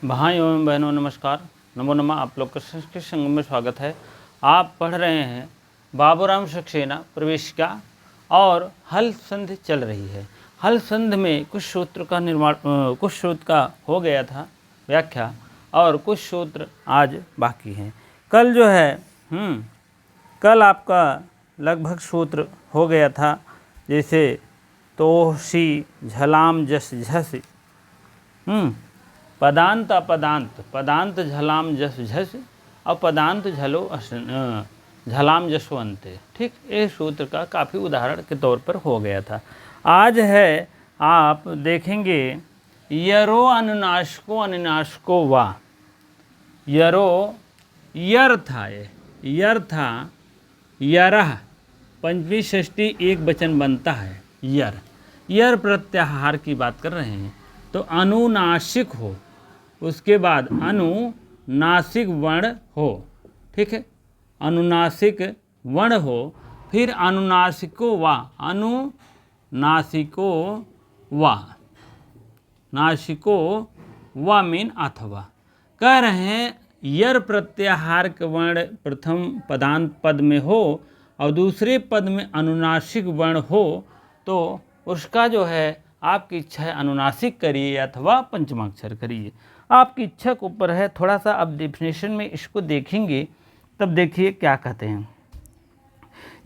भाइयों एवं बहनों नमस्कार, नमो नमः। आप लोग का संस्कृत संगम में स्वागत है। आप पढ़ रहे हैं बाबूराम सक्सेना प्रवेशिका और हल संधि चल रही है। हल संधि में कुछ सूत्र का निर्माण कुछ सूत्र का हो गया था व्याख्या और कुछ सूत्र आज बाकी हैं। कल जो है कल आपका लगभग सूत्र हो गया था, जैसे तोसी झलाम जस झस, पदांत अपदांत, पदांत झलाम जस झस और पदांत झलाम जसवंते। ठीक, ये सूत्र का काफ़ी उदाहरण के तौर पर हो गया था। आज है आप देखेंगे यरो अनुनासिको अनुनासिको वा। यरो यर था, ये यर था, यरह पंचमी षष्ठी एक वचन बनता है यर। यर प्रत्याहार की बात कर रहे हैं तो अनुनासिक हो, उसके बाद अनुनासिक वर्ण हो। ठीक है, अनुनासिक वर्ण हो, फिर अनुनासिको वा, अनुनासिको वा, नासिको वा मीन अथवा। कह रहे हैं यर प्रत्याहार के वर्ण प्रथम पदांत पद में हो और दूसरे पद में अनुनासिक वर्ण हो तो उसका जो है आपकी इच्छा है अनुनासिक करिए अथवा पंचमाक्षर करिए, आपकी इच्छा के ऊपर है। थोड़ा सा अब डेफिनेशन में इसको देखेंगे तब देखिए क्या कहते हैं।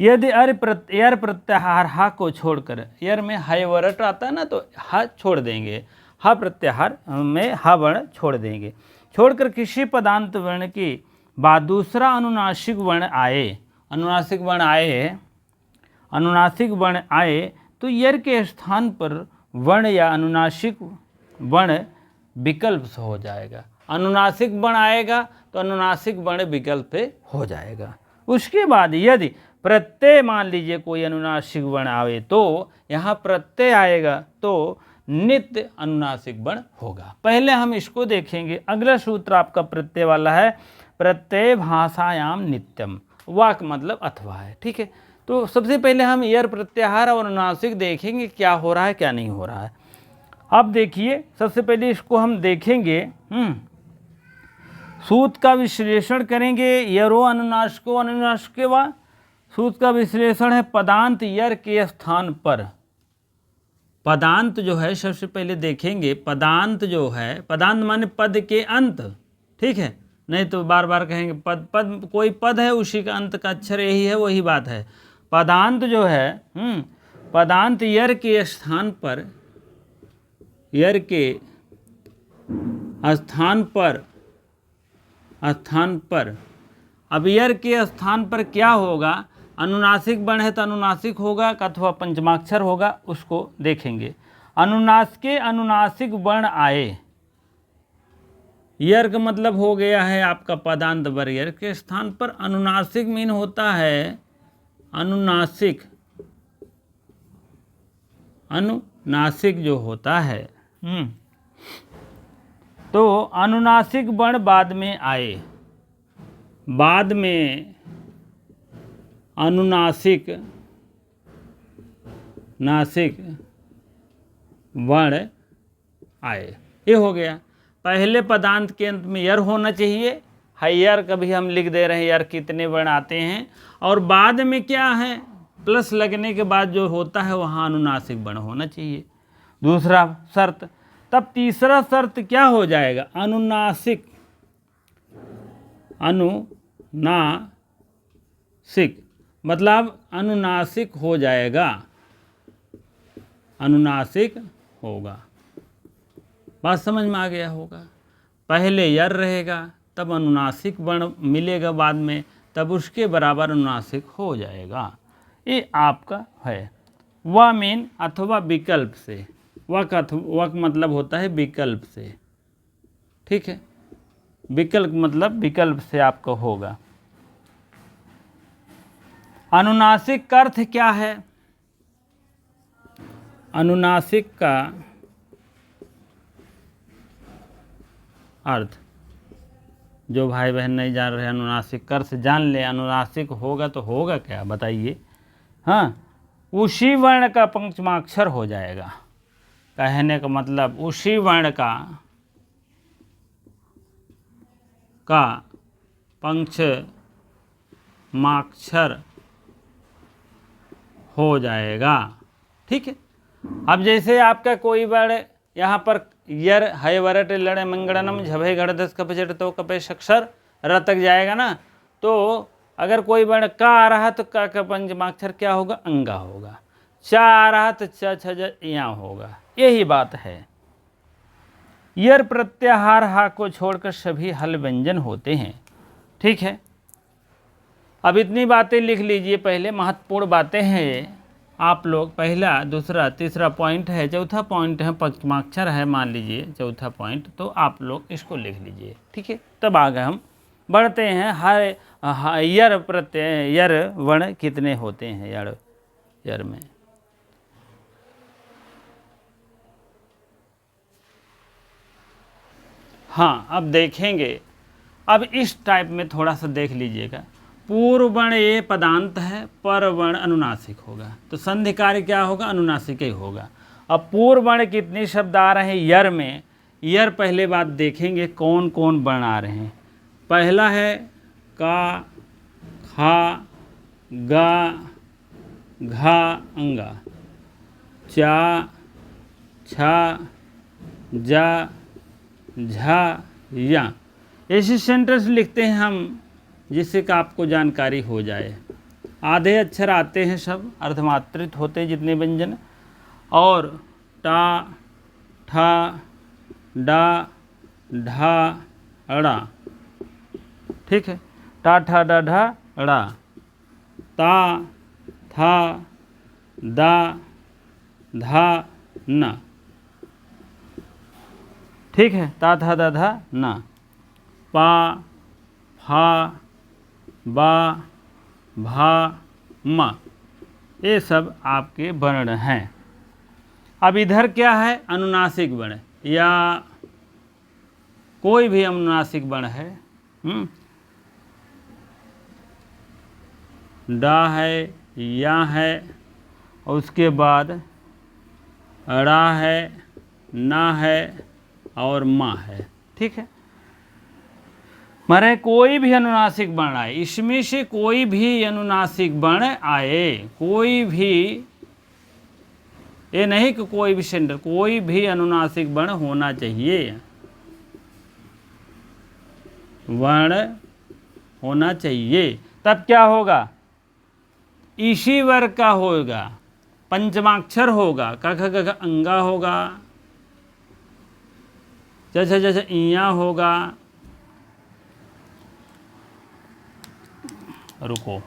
यदि यर प्रत्याहार हा को छोड़कर, यर में हाय वरट आता है ना तो हा छोड़ देंगे, हा प्रत्याहार में हा वर्ण छोड़ देंगे, छोड़कर किसी पदांत वर्ण के बाद दूसरा अनुनासिक वर्ण आए, अनुनासिक वर्ण आए, अनुनासिक वर्ण आए तो यर के स्थान पर वर्ण या अनुनासिक वर्ण विकल्प से हो जाएगा। अनुनासिक वर्ण आएगा तो अनुनासिक वर्ण विकल्प पे हो जाएगा। उसके बाद यदि प्रत्यय, मान लीजिए कोई अनुनासिक वर्ण आवे तो यहाँ प्रत्यय आएगा तो नित्य अनुनासिक वर्ण होगा। पहले हम इसको देखेंगे। अगला सूत्र आपका प्रत्यय वाला है, प्रत्यय भाषायाम नित्यम, वाक मतलब अथवा है। ठीक है, तो सबसे पहले हम यर प्रत्याहार और अनुनासिक देखेंगे क्या हो रहा है क्या नहीं हो रहा है। अब देखिए सबसे पहले इसको हम देखेंगे, सूत्र का विश्लेषण करेंगे। यरो अनुनासिको अनुनासिके वा, सूत्र का विश्लेषण है पदांत यर के स्थान पर। पदांत जो है सबसे पहले देखेंगे, पदांत जो है, पदांत माने पद के अंत। ठीक है, नहीं तो बार बार कहेंगे पद, पद कोई पद है उसी का अंत का अक्षर यही है, वही बात है। पदांत जो है पदांत यर के स्थान पर, यर के स्थान पर, स्थान पर, अब यर के स्थान पर क्या होगा, अनुनासिक वर्ण है तो अनुनासिक होगा अथवा पंचमाक्षर होगा, उसको देखेंगे। अनुनासिक वर्ण आए, यर का मतलब हो गया है आपका पदांत वर, यर के स्थान पर अनुनासिक मीन होता है अनुनासिक, अनुनासिक जो होता है तो अनुनासिक वर्ण बाद में आए, बाद में अनुनासिक नासिक वर्ण आए, ये हो गया। पहले पदांत के अंत में यर होना चाहिए, यर कभी हम लिख दे रहे हैं यर कितने वर्ण आते हैं, और बाद में क्या है प्लस लगने के बाद जो होता है वहाँ अनुनासिक वर्ण होना चाहिए, दूसरा शर्त। तब तीसरा शर्त क्या हो जाएगा, अनुनासिक, अनुनासिक मतलब अनुनासिक हो जाएगा, अनुनासिक होगा। बात समझ में आ गया होगा। पहले यर रहेगा तब अनुनासिक वर्ण मिलेगा बाद में, तब उसके बराबर अनुनासिक हो जाएगा। ये आपका है। व मीन अथवा विकल्प से, वक मतलब होता है विकल्प से। ठीक है, विकल्प मतलब विकल्प से आपका होगा। अनुनासिक का अर्थ क्या है, अनुनासिक का अर्थ, जो भाई बहन नहीं जान रहे अनुनासिक का अर्थ जान ले। अनुनासिक होगा तो होगा क्या बताइए। हाँ, उसी वर्ण का पंचमाक्षर हो जाएगा। कहने का मतलब उसी वर्ण का का पंचमाक्षर हो जाएगा। ठीक है। अब जैसे आपका कोई वर्ण यहाँ पर यर है वरट लड़े मंगड़नम झभे गढ़ दस कपचट तो कपे अक्षर र तक जाएगा ना। तो अगर कोई वर्ण का आ रहा तो का पंचमाक्षर क्या होगा? अंगा होगा। चा आ रहा तो च छ ज यहाँ होगा। यही बात है। यर प्रत्याहार हा को छोड़कर सभी हल व्यंजन होते हैं। ठीक है। अब इतनी बातें लिख लीजिए, पहले महत्वपूर्ण बातें हैं ये। आप लोग पहला दूसरा तीसरा पॉइंट है, चौथा पॉइंट है पंचमाक्षर है, मान लीजिए चौथा पॉइंट, तो आप लोग इसको लिख लीजिए। ठीक है। तब आगे हम बढ़ते हैं। हर यर प्रत्यय यर वर्ण कितने होते हैं यर में? हाँ, अब देखेंगे। अब इस टाइप में थोड़ा सा देख लीजिएगा। पूर्व वर्ण ये पदांत है, पर वर्ण अनुनासिक होगा, तो संधि कार्य क्या होगा? अनुनासिक ही होगा। अब पूर्व वर्ण कितने शब्द आ रहे हैं यर में? यर पहले बात देखेंगे कौन कौन वर्ण आ रहे हैं। पहला है का, खा, गा, घा, अंगा, चा, छा, जा, झा, या। ऐसे सेंटेंस लिखते हैं हम जिससे कि आपको जानकारी हो जाए। आधे अक्षर आते हैं, सब अर्धमात्रित होते हैं जितने व्यंजन, और टा, ठा, डा, ढा, अड़ा। ठीक है। टा, ठा, डा, ढा, अड़ा। ता, था, दा, धा, न। ठीक है। ता, था, दा, धा, न। पा, फा, बा, भा, म। ये सब आपके वर्ण हैं। अब इधर क्या है? अनुनासिक वर्ण, या कोई भी अनुनासिक वर्ण है। डा है, या है, और उसके बाद अड़ा है, ना है, और मा है। ठीक है। माने कोई भी अनुनासिक वर्ण आए, इसमें से कोई भी अनुनासिक वर्ण आए, कोई भी, ये नहीं कि कोई भी सेंटर, कोई भी अनुनासिक वर्ण होना चाहिए, वर्ण होना चाहिए। तब क्या होगा? इसी वर्ग का होगा, पंचमाक्षर होगा, क ख ग घ अंगा होगा, च छ ज छ इया होगा। रुको,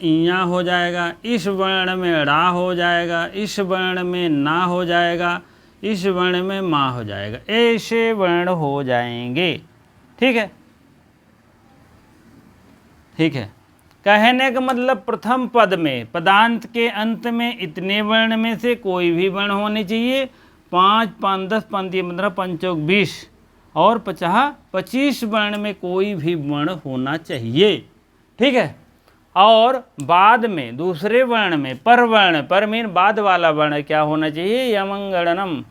इया हो जाएगा, इस वर्ण में रा हो जाएगा, इस वर्ण में ना हो जाएगा, इस वर्ण में मा हो जाएगा। ऐसे वर्ण हो जाएंगे। ठीक है। ठीक है। कहने का मतलब प्रथम पद में पदांत के अंत में इतने वर्ण में से कोई भी वर्ण होने चाहिए। 5, 5, 10, 5, 15, 5, 20 और 50, 25 वर्ण में कोई भी वर्ण होना चाहिए। ठीक है। और बाद में दूसरे वर्ण में परवर्ण, पर मीन बाद वाला वर्ण क्या होना चाहिए? यमंगणनम।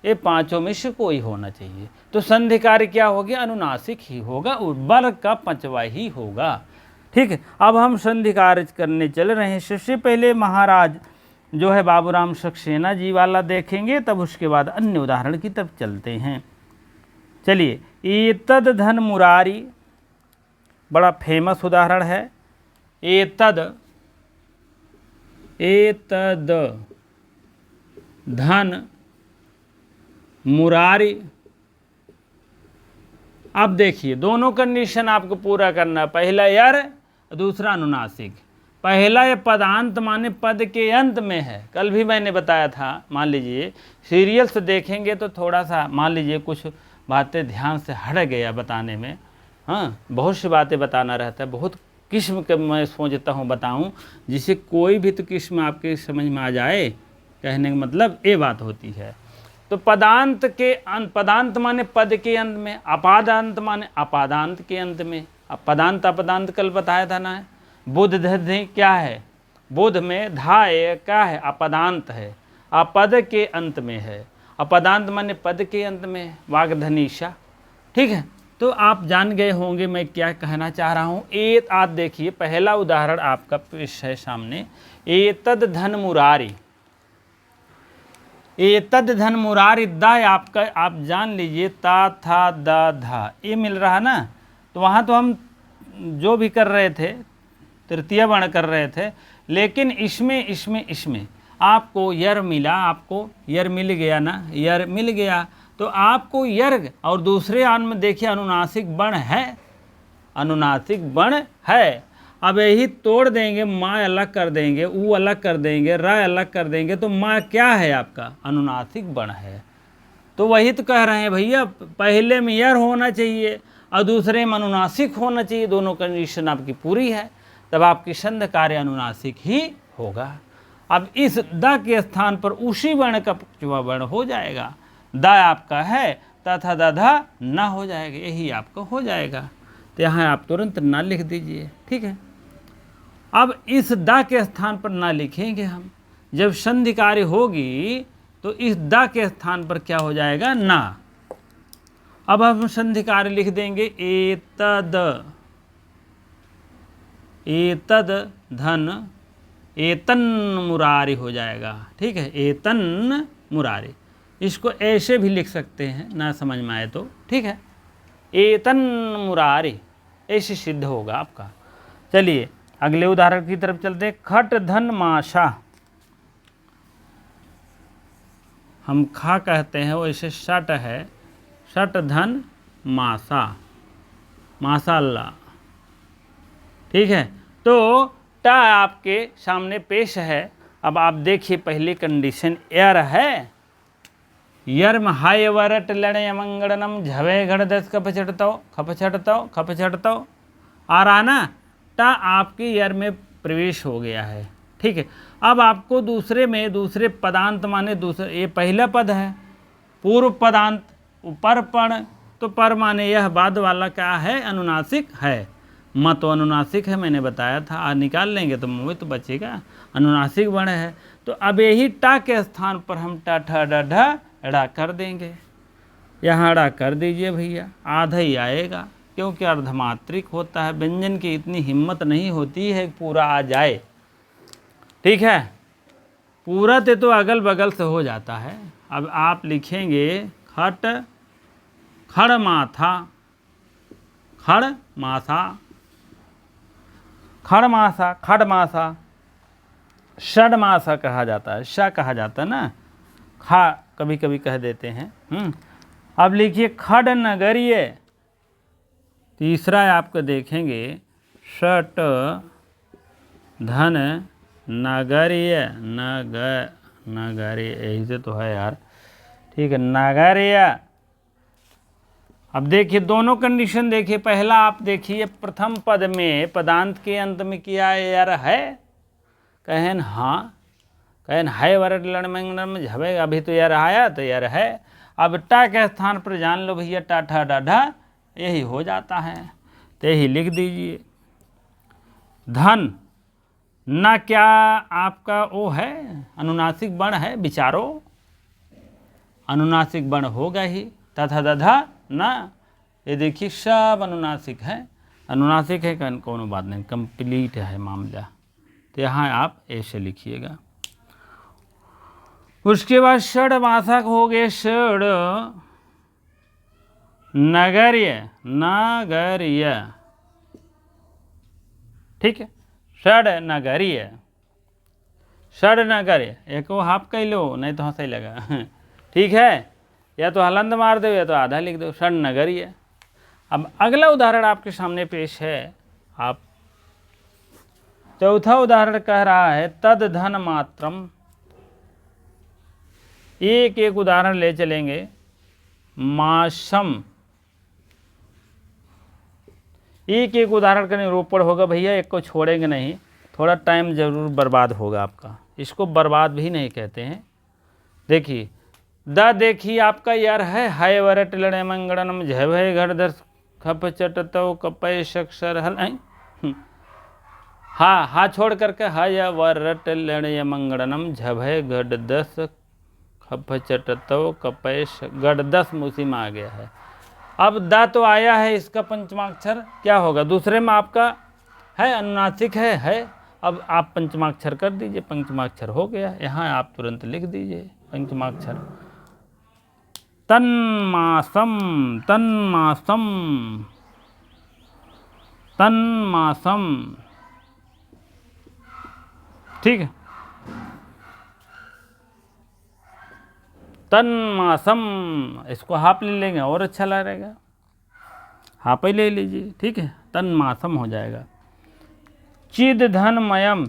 ये पांचों में से कोई होना चाहिए। तो संधि कार्य क्या होगा? अनुनासिक ही होगा, वर्ग का पंचवा ही होगा। ठीक है। अब हम संधि कार्य करने चल रहे हैं। सबसे पहले महाराज जो है बाबूराम सक्सेना जी वाला देखेंगे, तब उसके बाद अन्य उदाहरण की तरफ चलते हैं। चलिए, एतद धन मुरारी बड़ा फेमस उदाहरण है। एतद धन मुरारी। अब देखिए, दोनों कंडीशन आपको पूरा करना है। पहला यर, दूसरा अनुनासिक। पहला ये पदांत माने पद के अंत में है। कल भी मैंने बताया था। मान लीजिए सीरियल से देखेंगे तो थोड़ा सा मान लीजिए कुछ बातें ध्यान से हट गया बताने में। हाँ, बहुत सी बातें बताना रहता है, बहुत किस्म के मैं सोचता हूँ बताऊँ, जिससे कोई भी तो किस्म आपके समझ में आ जाए। कहने का मतलब ये बात होती है। तो पदांत के अंत, पदांत माने पद के अंत में, अपादांत माने अपादांत के अंत में। पदांत अपदांत कल बताया था ना। बुध ध क्या है? बुध में धा क्या है? अपदांत है। अपद के अंत में है। अपदांत माने पद के अंत में, वाग्धनीशा। ठीक है, तो आप जान गए होंगे मैं क्या कहना चाह रहा हूँ। आप देखिए पहला उदाहरण आपका पेश है सामने, एतद धन मुरारी। एतद धन मुरारी, द आपका आप जान लीजिए ता था द धा ये मिल रहा ना, तो वहाँ तो हम जो भी कर रहे थे तृतीय वर्ण कर रहे थे, लेकिन इसमें आपको यर मिला, आपको यर मिल गया ना, यर मिल गया तो आपको यर और दूसरे आन में देखिए अनुनासिक वर्ण है, अनुनासिक वर्ण है। अब यही तोड़ देंगे, माँ अलग कर देंगे, ऊ अलग कर देंगे, र अलग कर देंगे, तो माँ क्या है आपका अनुनासिक वर्ण है। तो वही तो कह रहे हैं भैया, पहले में यर होना चाहिए और दूसरे में अनुनासिक होना चाहिए, दोनों कंडीशन आपकी पूरी है, तब आपकी संध कार्य अनुनासिक ही होगा। अब इस द के स्थान पर उसी वर्ण का पंचवा वर्ण हो जाएगा, द आपका है तथा दधा न हो जाएगा, यही आपका हो जाएगा। तो यहाँ आप तुरंत ना लिख दीजिए। ठीक है, अब इस द के स्थान पर ना लिखेंगे हम, जब संधि कार्य होगी तो इस द के स्थान पर क्या हो जाएगा, ना। अब हम संधि कार्य लिख देंगे, एतद धन एतन मुरारी हो जाएगा। ठीक है, एतन मुरारी, इसको ऐसे भी लिख सकते हैं ना समझ में आए तो। ठीक है, एतन मुरारी ऐसे सिद्ध होगा आपका। चलिए अगले उदाहरण की तरफ चलते हैं। खट धन माशा, हम खा कहते हैं वैसे शट है, शट धन मासा, माशाल्लाह। ठीक है, तो टा आपके सामने पेश है। अब आप देखिए पहली कंडीशन यर है, यर में हाय वरट लड़े मंगड़नम झवे घड़ दस खप छटताओ आ रहा ना, टा आपके यर में प्रवेश हो गया है। ठीक है, अब आपको दूसरे में दूसरे पदांत माने दूसरे, ये पहला पद है, पूर्व पदांत ऊपर पण, तो पर माने यह बाद वाला क्या है, अनुनासिक है। म तो अनुनासिक है, मैंने बताया था, निकाल लेंगे तो मुँह तो बचेगा, अनुनासिक वर्ण है। तो अब यही टा के स्थान पर हम टा ठा डा ढा ड़ा कर देंगे, यहाँ ड़ा कर दीजिए भैया, आधा ही आएगा, क्योंकि अर्धमात्रिक होता है, व्यंजन की इतनी हिम्मत नहीं होती है पूरा आ जाए। ठीक है, पूरा तो अगल बगल से हो जाता है। अब आप लिखेंगे खट खड़ माथा, खड़ मासा, खड़ मासा, खड़ मासा, षड मासा कहा जाता है, श कहा जाता है ना, खा कभी कभी कह देते हैं। अब लिखिए खड नगरीय, तीसरा आपको देखेंगे षट धन नगरीय, नगरीय यही से तो है यार। ठीक है, नगरीय। अब देखिए दोनों कंडीशन देखिए, पहला आप देखिए प्रथम पद में पदांत के अंत में किया यार है, कहन हाँ, कहन है वरट लड़ में झबे, अभी तो यार आया तो यार है। अब टा के स्थान पर जान लो भैया टा ठा डा ढा यही हो जाता है, तो यही लिख दीजिए। धन ना क्या आपका वो है, अनुनासिक वर्ण है, विचारो अनुनासिक वर्ण होगा ही, तथा दधा ना, ये देखिए सब अनुनासिक है, अनुनासिक है कौन बात नहीं, कंप्लीट है मामला। तो यहाँ आप ऐसे लिखिएगा। उसके बाद षड मासक हो गए, षड नगरीय, नगरीय। ठीक है, षड नगरीय, षड नगरीय, एक वो हाफ कह लो नहीं तो हंस ही लगा। ठीक है, या तो हलंद मार दो या तो आधा लिख दो, षड नगरीय। अब अगला उदाहरण आपके सामने पेश है। आप चौथा उदाहरण कह रहा है तद धन मात्रम, एक एक उदाहरण ले चलेंगे। माशम, एक एक उदाहरण का निरूपण होगा भैया, एक को छोड़ेंगे नहीं, थोड़ा टाइम जरूर बर्बाद होगा आपका, इसको बर्बाद भी नहीं कहते हैं। देखिए द देखिए आपका यार है, हाय वरट लड़े मंगड़नम झय घर दर्श खप चटतो कपय शक्षर हल, हा छोड़ करके हय वरट लड़े मंगड़नम झभय गढ़ दस खप चटतो कपेश गढ़ 10 उसी में आ गया है। अब दा तो आया है, इसका पंचमाक्षर क्या होगा? दूसरे में आपका है अनुनासिक है। अब आप पंचमाक्षर कर दीजिए, पंचमाक्षर हो गया। यहाँ आप तुरंत लिख दीजिए पंचमाक्षर। तन्मासम तन्मासम तन्मासम, ठीक है। तन्मासम, इसको हाफ ले लेंगे और अच्छा लगेगा, हाफ ही ले लीजिए, ठीक है। तन्मासम हो जाएगा। चिद धनमयम,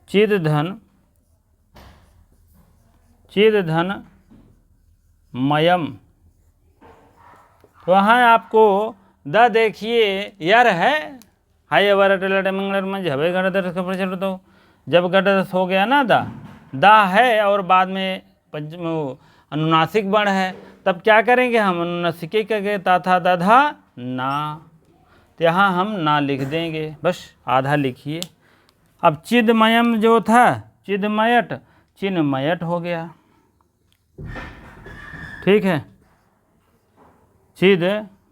चिद धन मयम, तो वहाँ आपको द देखिए यर है, हाय अवर मंगलर में झबे गढ़दस का प्रचलित। तो जब गढ़दस हो गया ना दा है और बाद में अनुनासिक वर्ण है, तब क्या करेंगे हम? अनुनासिक करेंगे, ताथा दधा ना, तो यहाँ हम ना लिख देंगे, बस आधा लिखिए। अब चिदमयम जो था चिदमयट चिन्मयट हो गया, ठीक है। चिद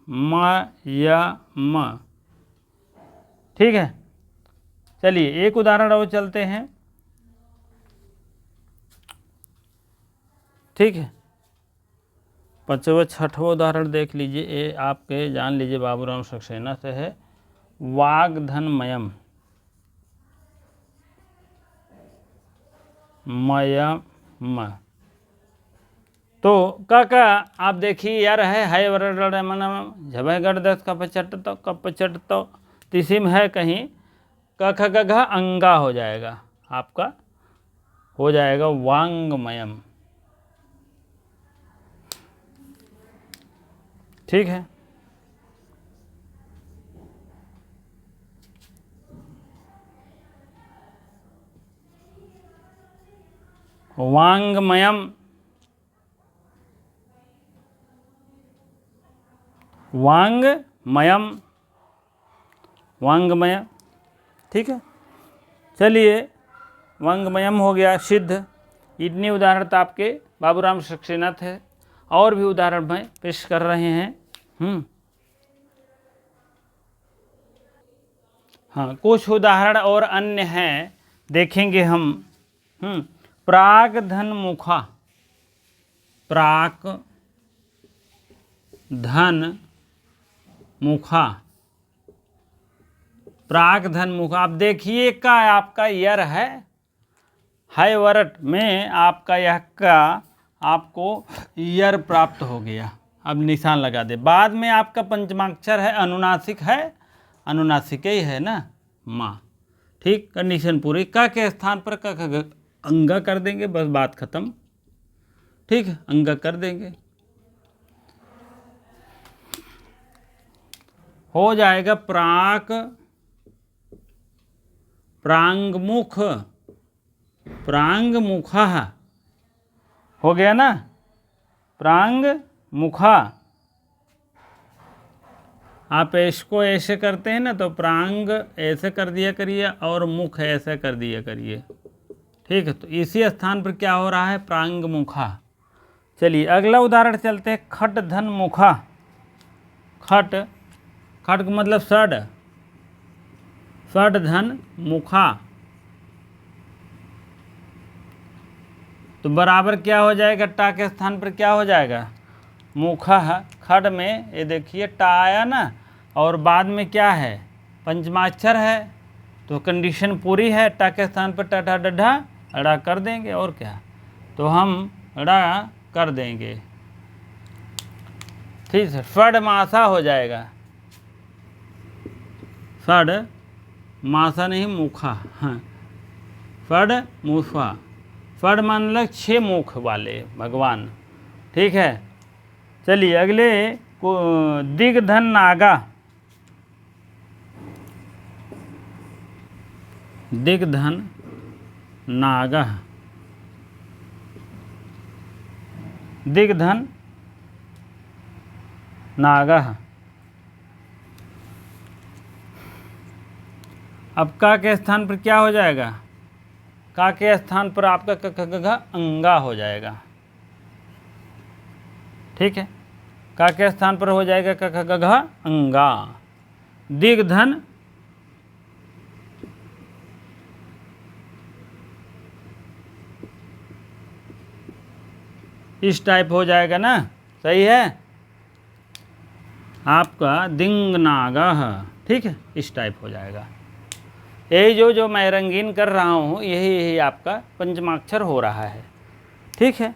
मयम, ठीक है। चलिए एक उदाहरण और चलते हैं, ठीक है। 5वां 6वां उदाहरण देख लीजिए, ये आपके जान लीजिए बाबूराम सक्सेना से है। वाग्धनमयम मयम, तो का आप देखिए यार है मन झबे गढ़ 10 कप चट तो तिसिम है कहीं क ख ग घ अंगा हो जाएगा, आपका हो जाएगा वांगमयम, ठीक है। वांगमयम, वांगमयम, वांगमय, ठीक है। चलिए वांगमयम हो गया सिद्ध। इतने उदाहरण तो आपके बाबूराम सक्सेना थे, और भी उदाहरण मैं पेश कर रहे हैं। हाँ, कुछ उदाहरण और अन्य हैं, देखेंगे हम। प्राक धन मुखा, प्राक धन मुखा, प्राक धन मुखा। आप देखिए का आपका यर है, हाय वर्ट में आपका यह का आपको यर प्राप्त हो गया। अब निशान लगा दे। बाद में आपका पंचमाक्षर है, अनुनासिक है, अनुनासिक ही है ना माँ, ठीक। कंडीशन पूरी। का के स्थान पर का अंगा कर देंगे, बस बात खत्म, ठीक है। अंगा कर देंगे, हो जाएगा प्राक प्रांगमुख, प्रांगमुखा हो गया ना, प्रांगमुखा। आप इसको ऐसे करते हैं ना, तो प्रांग ऐसे कर दिया करिए और मुख ऐसे कर दिया करिए, ठीक है। तो इसी स्थान पर क्या हो रहा है? प्रांगमुखा। चलिए अगला उदाहरण चलते हैं। खट धन मुखा, खट, खट का मतलब षड, षड धन मुखा, तो बराबर क्या हो जाएगा? टा के स्थान पर क्या हो जाएगा? मुखा। खड में ये देखिए टा आया ना, और बाद में क्या है? पंचमाक्षर है, तो कंडीशन पूरी है। टा के स्थान पर टठा डढ़ा अड़ा कर देंगे, और क्या, तो हम अड़ा कर देंगे, ठीक है। फड मासा हो जाएगा, फड मासा नहीं मुखा, हाँ, फड मुखा। फड मान 6 मुख वाले भगवान, ठीक है। चलिए अगले को दिग्धन नागा, दिग्धन नागा, दिग्धन नागा। अब का के स्थान पर क्या हो जाएगा? का के स्थान पर आपका क ख ग घ अंगा हो जाएगा। ठीक है, का के स्थान पर हो जाएगा क ख ग घ अंगा। दिग्धन इस टाइप हो जाएगा ना, सही है आपका दिंगनागह। ठीक है, इस टाइप हो जाएगा। यही जो मैं रंगीन कर रहा हूँ यही आपका पंचमाक्षर हो रहा है। ठीक है,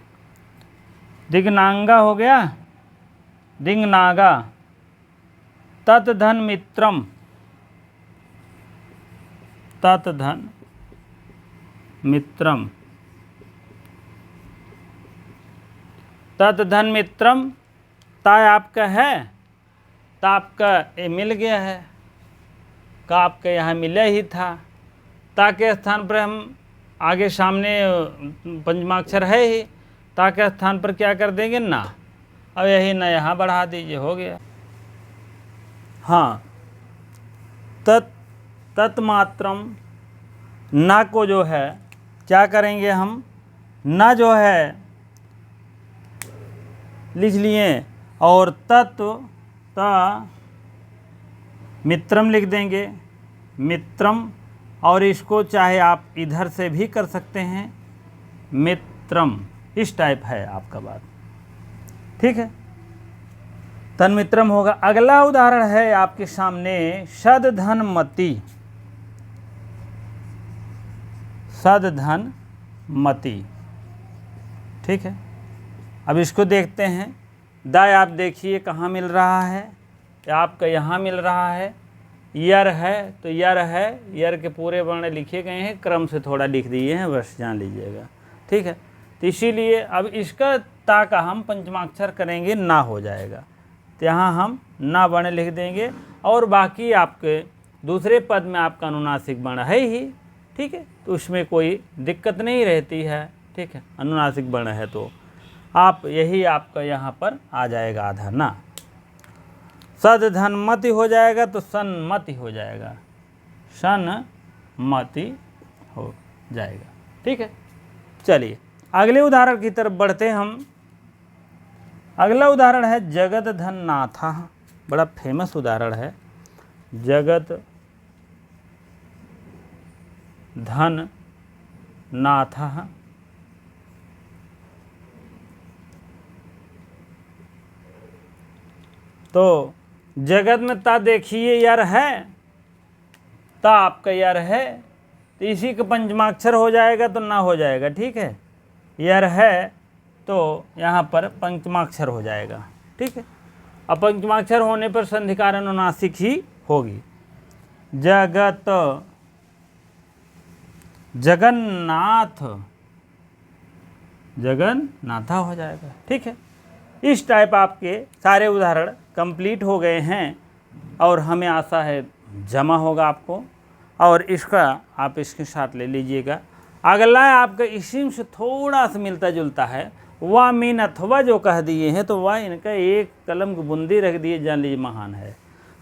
दिग्नांगा हो गया, दिंगनागा। ततधन मित्रम, ततधन मित्रम, ततधन मित्रम। ताय आपका है, ता आपका ये मिल गया है, का आपका यहाँ मिला ही था। ता के स्थान पर हम आगे सामने पंचमाक्षर है ही, ता के स्थान पर क्या कर देंगे ना। अब यही ना यहाँ बढ़ा दीजिए, हो गया। हाँ, तत्मात्रम, ना को जो है क्या करेंगे हम, ना जो है लिख लिए और तत्व ता मित्रम लिख देंगे, मित्रम। और इसको चाहे आप इधर से भी कर सकते हैं, मित्रम। इस टाइप है आपका बात। ठीक है, तन्मित्रम होगा। अगला उदाहरण है आपके सामने सदधनमति, सदधनमति। ठीक है, अब इसको देखते हैं। दाय आप देखिए कहाँ मिल रहा है, आपका यहाँ मिल रहा है। यर है तो यर है, यर के पूरे वर्ण लिखे गए हैं, क्रम से थोड़ा लिख दिए हैं, बस जान लीजिएगा। ठीक है, तो इसीलिए अब इसका ता का हम पंचमाक्षर करेंगे, ना हो जाएगा। तो यहाँ हम ना वर्ण लिख देंगे और बाकी आपके दूसरे पद में आपका अनुनासिक वर्ण है ही। ठीक है, तो उसमें कोई दिक्कत नहीं रहती है। ठीक है, अनुनासिक वर्ण है तो आप यही आपका यहाँ पर आ जाएगा आधा ना। सदधनमति हो जाएगा तो सन्मति हो जाएगा, सन्मति हो जाएगा। ठीक है, चलिए अगले उदाहरण की तरफ बढ़ते हैं हम। अगला उदाहरण है जगत धन नाथा, बड़ा फेमस उदाहरण है। जगत धन नाथा, तो जगत में ता देखिए यर है, ता आपका यर है तो इसी का पंचमाक्षर हो जाएगा तो ना हो जाएगा। ठीक है, यर है तो यहाँ पर पंचमाक्षर हो जाएगा। ठीक है, अब पंचमाक्षर होने पर संधिकार अनुनासिक ही होगी। जगत, जगन्नाथ, जगन्नाथा हो जाएगा। ठीक है, इस टाइप आपके सारे उदाहरण कंप्लीट हो गए हैं और हमें आशा है जमा होगा आपको, और इसका आप इसके साथ ले लीजिएगा। अगला है आपका इसी से थोड़ा सा मिलता जुलता है, वाह मीन अथवा जो कह दिए हैं तो वाह इनका एक कलम की बूंदी रख दिए, जान लीजिए महान है।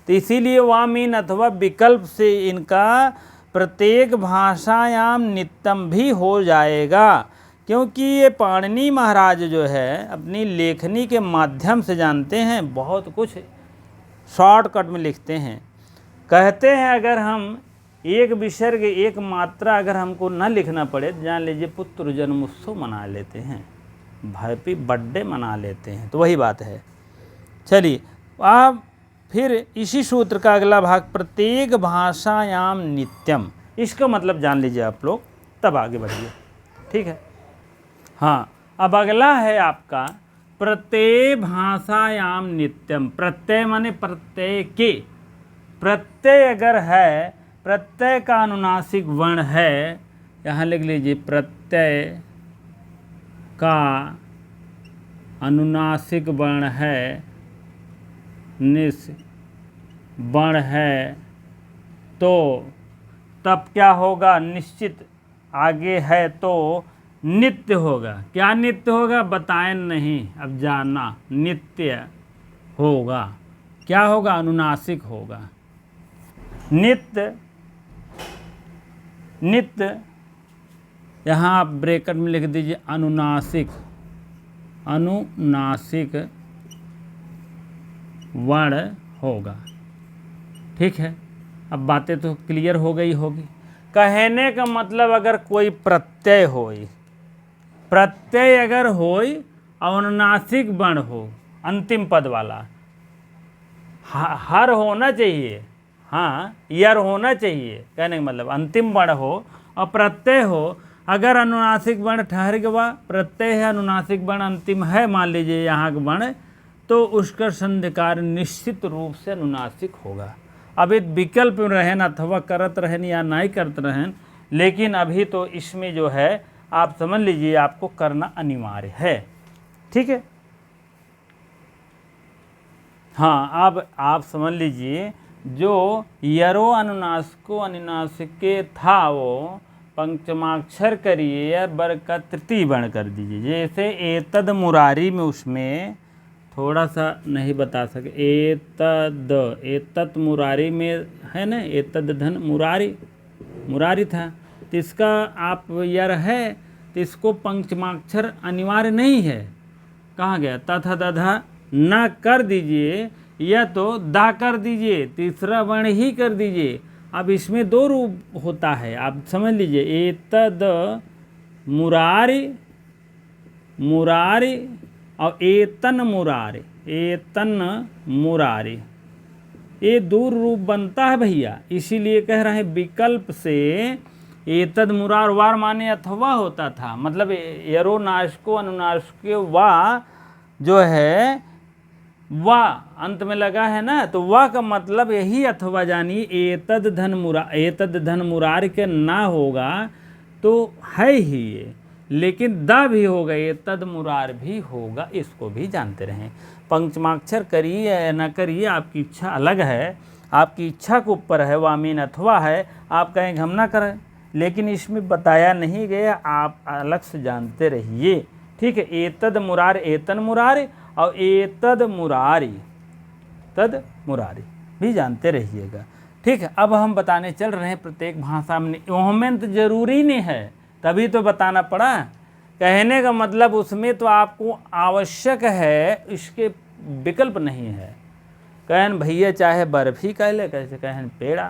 तो इसीलिए वाह मीन अथवा विकल्प से इनका प्रत्येक भाषायाम नित्यम भी हो जाएगा, क्योंकि ये पाणिनि महाराज जो है अपनी लेखनी के माध्यम से जानते हैं, बहुत कुछ शॉर्टकट में लिखते हैं। कहते हैं अगर हम एक विसर्ग एक मात्रा अगर हमको न लिखना पड़े, जान लीजिए पुत्र जन्मोत्सव मना लेते हैं, हैप्पी बर्थडे मना लेते हैं। तो वही बात है। चलिए अब फिर इसी सूत्र का अगला भाग, प्रत्येक भाषायाम नित्यम, इसका मतलब जान लीजिए आप लोग, तब आगे बढ़िए। ठीक है, हाँ, अब अगला है आपका प्रत्यय भाषायाम नित्यम। प्रत्यय माने प्रत्यय के, प्रत्यय अगर है, प्रत्यय का अनुनासिक वर्ण है, यहाँ लिख लीजिए प्रत्यय का अनुनासिक वर्ण है, निस वर्ण है, तो तब क्या होगा, निश्चित आगे है तो नित्य होगा। क्या नित्य होगा बताएं नहीं, अब जाना, नित्य होगा। क्या होगा, अनुनासिक होगा। नित्य, नित्य यहाँ आप ब्रैकेट में लिख दीजिए अनुनासिक, अनुनासिक वर्ण होगा। ठीक है, अब बातें तो क्लियर हो गई होगी। कहने का मतलब अगर कोई प्रत्यय होई, प्रत्यय अगर होई और अनुनासिक वर्ण हो, अंतिम पद वाला, हर होना चाहिए, हाँ यर होना चाहिए, कहने का मतलब अंतिम वर्ण हो और प्रत्यय हो। अगर अनुनासिक वर्ण ठहर गया, प्रत्यय है, अनुनासिक वर्ण अंतिम है, मान लीजिए यहाँ का वर्ण, तो उसका संधिकार निश्चित रूप से अनुनासिक होगा। अब एक विकल्प रहें अथवा करत रहें या नहीं करत रहें, लेकिन अभी तो इसमें जो है आप समझ लीजिए आपको करना अनिवार्य है। ठीक है, हाँ अब आप समझ लीजिए जो यरो अनुनासिको अनुनासिके था वो पंचमाक्षर करिए और बर का तृतीय वर्ण कर दीजिए। जैसे एतद मुरारी में उसमें थोड़ा सा नहीं बता सके, एतद, एतत मुरारी में है ना, एतद धन मुरारी, मुरारी था, तो इसका आप यर है तो इसको पंचमाक्षर अनिवार्य नहीं है। कहाँ गया, तथा दधा न कर दीजिए या तो दा कर दीजिए, तीसरा वर्ण ही कर दीजिए। अब इसमें दो रूप होता है, आप समझ लीजिए, एतद मुरारी, मुरारी और एतन मुरारी, एतन मुरारी, ये दो रूप बनता है भैया। इसीलिए कह रहे हैं विकल्प से एतद मुरार, वार माने अथवा होता था, मतलब यरो नाशको अनुनाशको वा जो है वाह अंत में लगा है ना, तो वाह का मतलब यही अथवा जानिए एतद धन मुरा, एतद धन मुरार के ना होगा तो है ही ये, लेकिन दा भी होगा, एतद मुरार भी होगा, इसको भी जानते रहें। पंचमाक्षर करिए या न करिए आपकी इच्छा अलग है, आपकी इच्छा के ऊपर है, वामीन अथवा है, आप कहेंगे हम ना करें, लेकिन इसमें बताया नहीं गया, आप अलग से जानते रहिए। ठीक है, एतद मुरार, एतन मुरार और एतद मुरारी, तद मुरारी भी जानते रहिएगा। ठीक है, अब हम बताने चल रहे हैं प्रत्येक भाषा में ओहमें तो जरूरी नहीं है, तभी तो बताना पड़ा। कहने का मतलब उसमें तो आपको आवश्यक है, इसके विकल्प नहीं है। कहन भैया चाहे बर्फी कह ले, कैसे कहन पेड़ा,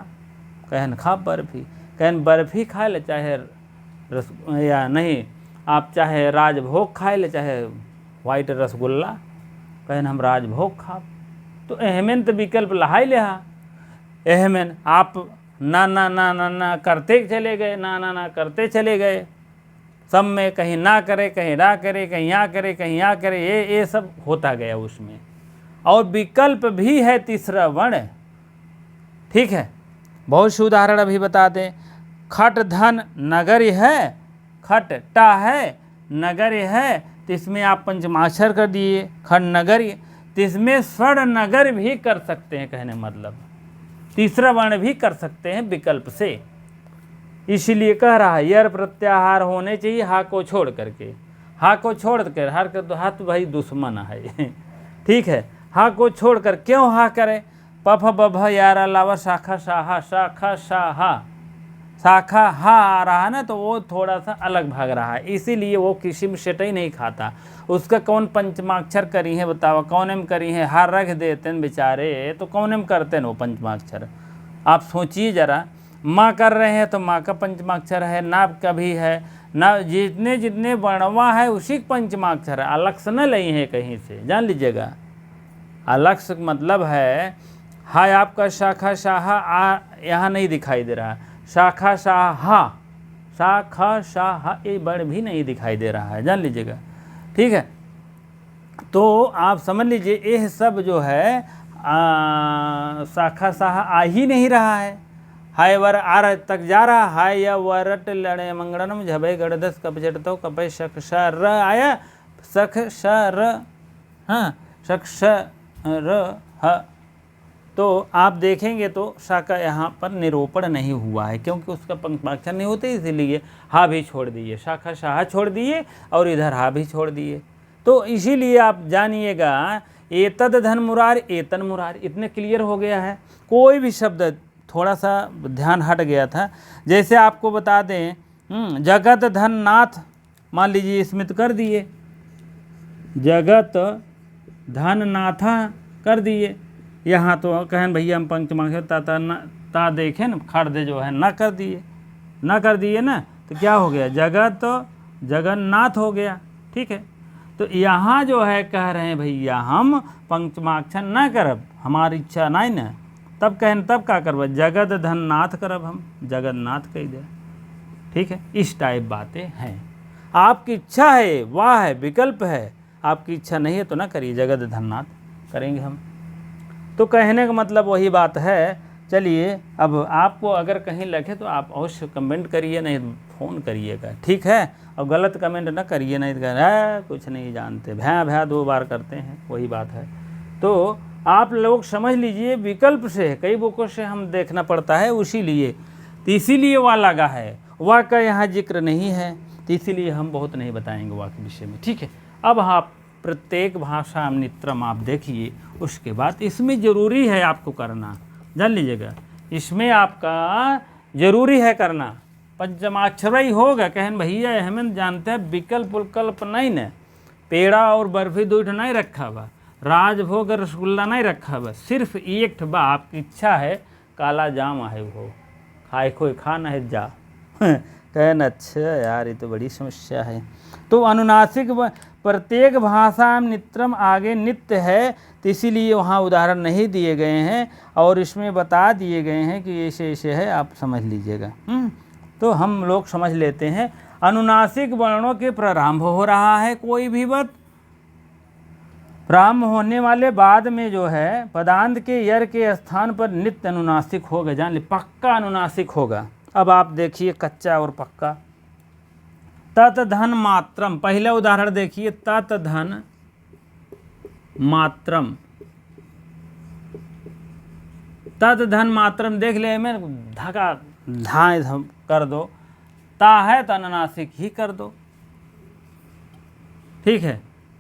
कहन खा बर्फी, कहन बर्फी खा ले, चाहे रस या नहीं आप चाहे राजभोग खाए ले, चाहे वाइट रसगुल्ला, कहन हम राजभोग खा, तो एहमें तो विकल्प लहाई लेहा। एहमें आप ना ना ना ना ना करते चले गए, ना ना ना करते चले गए, सब में कहीं ना करे, कहीं ना करे, कहीं यहाँ करे, कहीं यहाँ करे, ये सब होता गया उसमें। और विकल्प भी है तीसरा वर्ण। ठीक है, बहुत से उदाहरण अभी बता दें। खट धन नगरी है, खट टा है, नगरी है, तो इसमें आप पंचमाक्षर कर दिए खट नगरी, तो इसमें स्वर्ण नगर भी कर सकते हैं, कहने मतलब तीसरा वर्ण भी कर सकते हैं विकल्प से। इसीलिए कह रहा है यर प्रत्याहार होने चाहिए हा को छोड़ करके, हा को छोड़ कर, हर कर तो हाथ भाई दुश्मन है। ठीक है, हा को छोड़ कर क्यों हा करे, पफ बभ यार अलावा शाखा शाहा, शाखा शाहा, शाखा हा आ रहा है ना, तो वो थोड़ा सा अलग भाग रहा है, इसीलिए वो किसी में सेट ही नहीं खाता। उसका कौन पंचमाक्षर करी है बताओ, कौन में करी है, हार रख देते हैं बेचारे, तो कौन में करते हैं वो पंचमाक्षर। आप सोचिए जरा, माँ कर रहे हैं तो माँ का पंचमाक्षर है, ना का भी है ना, जितने जितने वर्णवा है उसी का पंचमाक्षर है, अलग से न लई है कहीं से, जान लीजिएगा। अलग से मतलब है हाय आपका शाखा शाहा आ यहाँ नहीं दिखाई दे रहा, शाखा शाहा, शाखा शाहा ये वर्ण भी नहीं दिखाई दे रहा है, जान लीजिएगा। ठीक है, तो आप समझ लीजिए यह सब जो है शाखा शाहा आ ही नहीं रहा है, हाय वर आर तक जा रहा, हाय या वरट लड़े मंगड़नम झबे गड़दस कपचट तो कपय शक श र आया, सख श र, हाँ शक श र ह, तो आप देखेंगे तो शाखा यहाँ पर निरूपण नहीं हुआ है, क्योंकि उसका पंचमाक्षर नहीं होते, इसीलिए हा भी छोड़ दिए, शाखा शाह छोड़ दिए और इधर हा भी छोड़ दिए। तो इसीलिए आप जानिएगा एतद धन मुरार, एतन मुरार, इतने क्लियर हो गया है। कोई भी शब्द थोड़ा सा ध्यान हट गया था, जैसे आपको बता दें जगत धन नाथ, मान लीजिए इसमें तो कर दिए, जगत धन नाथा कर दिए। यहाँ तो कहन भैया हम पंचमाक्षर ता देखें न खड़दे जो है ना कर दिए ना, तो क्या हो गया, जगत जगन्नाथ हो गया। ठीक है, तो यहाँ जो है कह रहे हैं भैया हम पंचमाक्षर ना करब, हमारी इच्छा नहीं न, तब कहन तब का करब, जगत धन नाथ करब, हम जगन्नाथ कह दे। ठीक है, इस टाइप बातें हैं। आपकी इच्छा है वाह है, विकल्प है, आपकी इच्छा नहीं है तो ना करिए, जगत धननाथ करेंगे हम। तो कहने का मतलब वही बात है। चलिए, अब आपको अगर कहीं लगे तो आप अवश्य कमेंट करिए, नहीं फ़ोन करिएगा। ठीक है, और गलत कमेंट ना करिए, नहीं तो कुछ नहीं जानते, भैया भैया 2 बार करते हैं, वही बात है। तो आप लोग समझ लीजिए, विकल्प से कई बुकों से हम देखना पड़ता है, इसीलिए वह लगा है, वह का यहाँ जिक्र नहीं है, तो इसीलिए हम बहुत नहीं बताएंगे वह के विषय में। ठीक है, अब आप प्रत्येक भाषा नित्रम आप देखिए, उसके बाद इसमें ज़रूरी है आपको करना, जान लीजिएगा, इसमें आपका ज़रूरी है करना। पंचमाक्षर ही होगा, कहन भैया हमें जानते हैं विकल्प उल्कल्प नहीं न, पेड़ा और बर्फी 2 नहीं रखा हुआ, राजभोग रसगुल्ला नहीं रखा हुआ, सिर्फ एक बा, आपकी इच्छा है काला जाम है वो खाए, कोई खा न है जा कहन अच्छा यार ये तो बड़ी समस्या है। तो अनुनासिक प्रत्येक भाषा में नित्रम आगे नित्य है, तो इसीलिए वहाँ उदाहरण नहीं दिए गए हैं, और इसमें बता दिए गए हैं कि ऐसे ऐसे है, आप समझ लीजिएगा। तो हम लोग समझ लेते हैं, अनुनासिक वर्णों के प्रारंभ हो रहा है, कोई भी बात प्रारंभ होने वाले बाद में जो है पदांत के यर के स्थान पर नित्य अनुनासिक होगा, जान ली पक्का अनुनासिक होगा। अब आप देखिए कच्चा और पक्का। तत धन मात्रम, पहला उदाहरण देखिए, तत धन मात्रम, तत धन मात्रम देख ले में धका धाए कर दो, ता है तो अनुनासिक ही कर दो। ठीक है,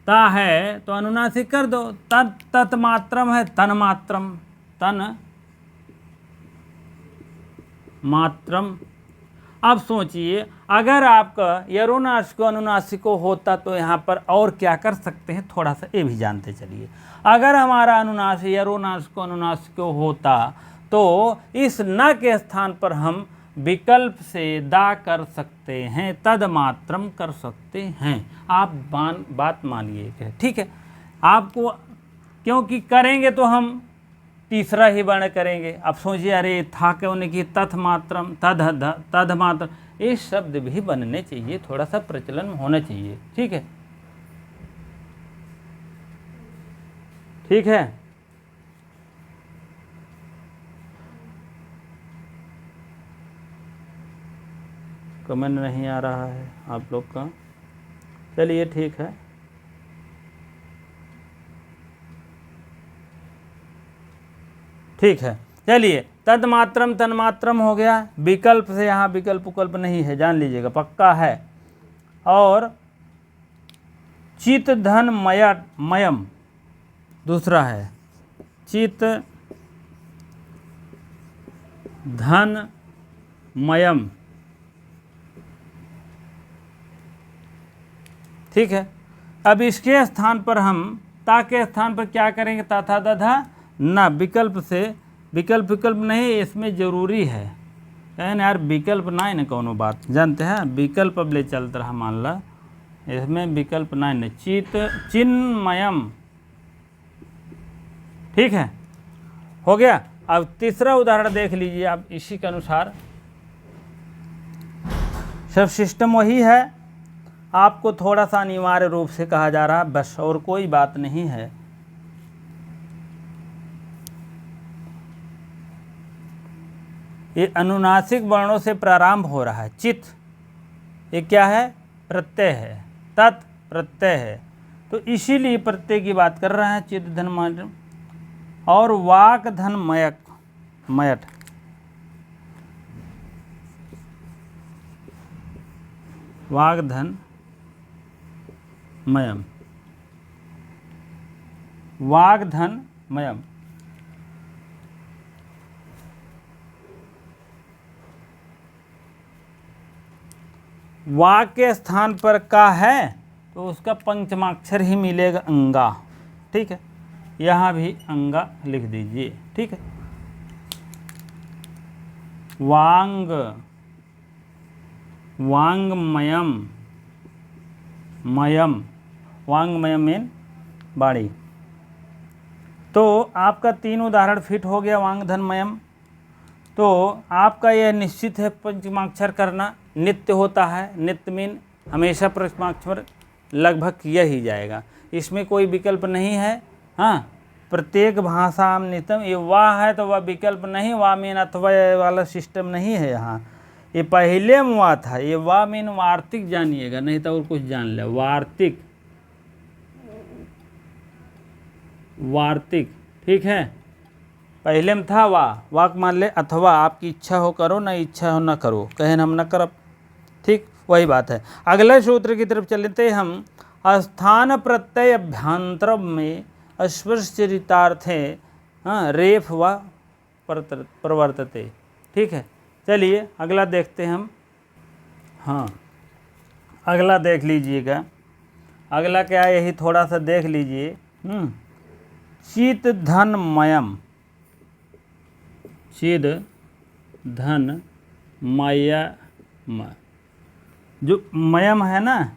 ता है तो अनुनासिक कर दो, तत मात्रम है तन मात्रम, तन मात्रम। अब सोचिए, अगर आपका यरोनासिको अनुनासिको होता तो यहाँ पर और क्या कर सकते हैं, थोड़ा सा ये भी जानते चलिए। अगर हमारा अनुनासिक यरोनासिको अनुनासिको होता तो इस न के स्थान पर हम विकल्प से दा कर सकते हैं, तद मात्रम कर सकते हैं। आप बात मानिए, ठीक है, आपको क्योंकि करेंगे तो हम तीसरा ही वर्ण करेंगे। अब सोचिए, अरे था क्यों नहीं कि तथ मात्रम, तद मात्रम, ये शब्द भी बनने चाहिए, थोड़ा सा प्रचलन होना चाहिए। ठीक है, ठीक है, कमेंट नहीं आ रहा है आप लोग का, चलिए ठीक है। ठीक है, चलिए, तदमात्रम तन्मात्रम हो गया, विकल्प से यहाँ विकल्प उकल्प नहीं है, जान लीजिएगा पक्का है। और चित धन मयम दूसरा है, चित धन मयम। ठीक है, अब इसके स्थान पर हम ता के स्थान पर क्या करेंगे, तथा दधा ना, विकल्प से विकल्प नहीं, इसमें जरूरी है, कहन यार विकल्प नहीं न कोनो बात, जानते हैं विकल्प अब ले चलता रहा, मान ला इसमें विकल्प नहीं न, चित चिन्मयम। ठीक है, हो गया। अब तीसरा उदाहरण देख लीजिए आप, इसी के अनुसार सब सिस्टम वही है, आपको थोड़ा सा अनिवार्य रूप से कहा जा रहा है बस, और कोई बात नहीं है। ये अनुनासिक वर्णों से प्रारंभ हो रहा है। चित ये क्या है, प्रत्यय है, तत् प्रत्यय है, तो इसीलिए प्रत्यय की बात कर रहे हैं, चित धन मयट। और वाक धन मयट, वाक धन मयम, वाक धन मयम। वा के स्थान पर का है तो उसका पंचमाक्षर ही मिलेगा अंगा। ठीक है, यहाँ भी अंगा लिख दीजिए। ठीक है, वांग, वांगमयम, मयम, वांगमयम मीन बाड़ी। तो आपका 3 उदाहरण फिट हो गया वांग धन मयम। तो आपका यह निश्चित है पंचमाक्षर करना नित्य होता है। नित्य मीन हमेशा पंचमाक्षर लगभग किया ही जाएगा, इसमें कोई विकल्प नहीं है। हाँ, प्रत्येक भाषा नित्यम, ये वाह है तो वह विकल्प नहीं, वाह मीन अथवा वाला सिस्टम नहीं है यहाँ। ये पहले में वाह था, ये वाह मीन वार्तिक जानिएगा, नहीं तो और कुछ जान ले। वार्तिक, वार्तिक। ठीक है, पहले में था वाह, वाक मान ले अथवा, आपकी इच्छा हो करो, न इच्छा हो न करो, कहें हम न करब। ठीक, वही बात है। अगले सूत्र की तरफ चलते हम। स्थान प्रत्यय अभ्यंतर में स्पर्श चरितार्थे रेफ व प्रवर्तते। ठीक है, चलिए अगला देखते हैं हम। हाँ, अगला देख लीजिएगा। अगला क्या है, यही थोड़ा सा देख लीजिए। चित धन मयम, चिद धन मयम, जो मयम है ना,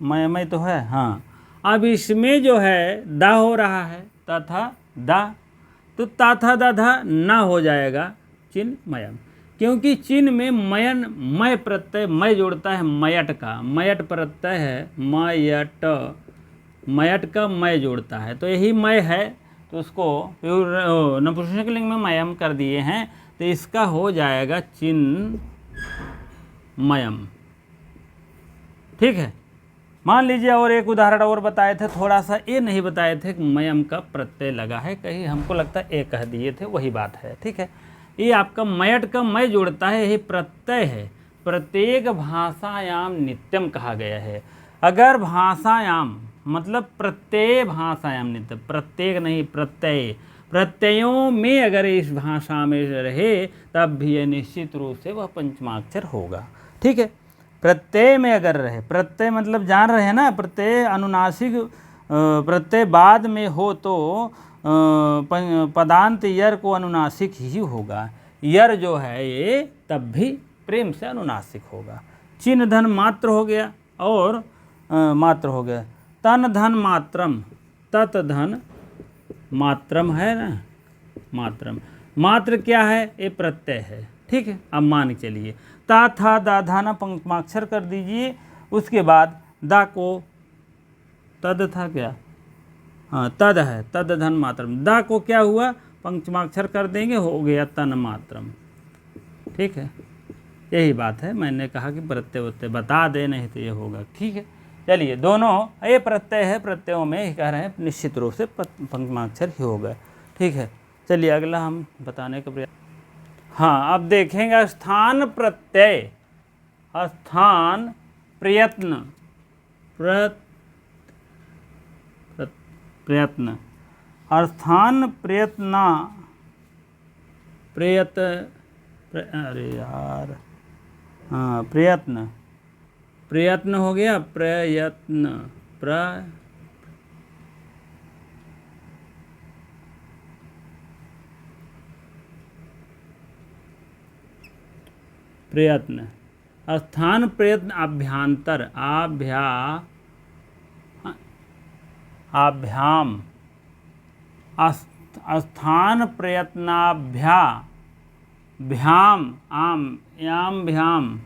मयमय तो है। हाँ, अब इसमें जो है दा हो रहा है, तथा दा, तो ताथा दाधा ना हो जाएगा चिन्ह मयम, क्योंकि चिन्ह में मयन मय प्रत्यय मय जोड़ता है मयट का, मयट प्रत्यय है मयट, मयट का मय जोड़ता है, तो यही मय है, तो उसको नपुंसकलिंग में मयम कर दिए हैं, तो इसका हो जाएगा चिन्ह मयम। ठीक है, मान लीजिए और एक उदाहरण और बताए थे, थोड़ा सा ये नहीं बताए थे कि मयम का प्रत्यय लगा है, कहीं हमको लगता है ए कह दिए थे, वही बात है। ठीक है, ये आपका मयट का मय जोड़ता है, यही प्रत्यय है। प्रत्येक भाषायाम नित्यम कहा गया है। अगर भाषायाम मतलब प्रत्यय भाषायाम नित्य, प्रत्येक नहीं प्रत्यय, प्रत्ययों में अगर इस भाषा में रहे तब भी यह निश्चित रूप से वह पंचमाक्षर होगा। ठीक है, प्रत्यय में अगर रहे, प्रत्यय मतलब जान रहे हैं ना, प्रत्यय अनुनासिक प्रत्यय बाद में हो तो पदांत यर को अनुनासिक ही होगा। यर जो है ये तब भी प्रेम से अनुनासिक होगा। चिन्ह धन मात्र हो गया और मात्र हो गया। तन धन मात्रम, तत धन मात्रम है ना, मात्रम, मात्र क्या है, ये प्रत्यय है। ठीक है, अब मान के चलिए ता था दा धा ना पंचमाक्षर कर दीजिए, उसके बाद दा को तद था क्या, हाँ तद है, तद धन मात्रम, दा को क्या हुआ पंचमाक्षर कर देंगे, हो गया तन मात्रम। ठीक है, यही बात है, मैंने कहा कि प्रत्यय उत्त्यय बता दे, नहीं तो ये होगा। ठीक है, चलिए दोनों ये प्रत्यय है, प्रत्ययों में ही कह रहे हैं निश्चित रूप से पंचमाक्षर ही होगा। ठीक है, चलिए अगला हम बताने का प्रयास। हाँ, अब देखेंगे स्थान प्रत्यय, स्थान प्रयत्न, प्रयत्न, स्थान प्रयत्ना, अरे यार, हाँ प्रयत्न, प्रयत्न हो गया, प्रयत्न, प्रयत्न, स्थान प्रयत्न अभ्यांतर, आभ्याम, स्थान प्रयत्नाभ्याम, आम याम भ्याम,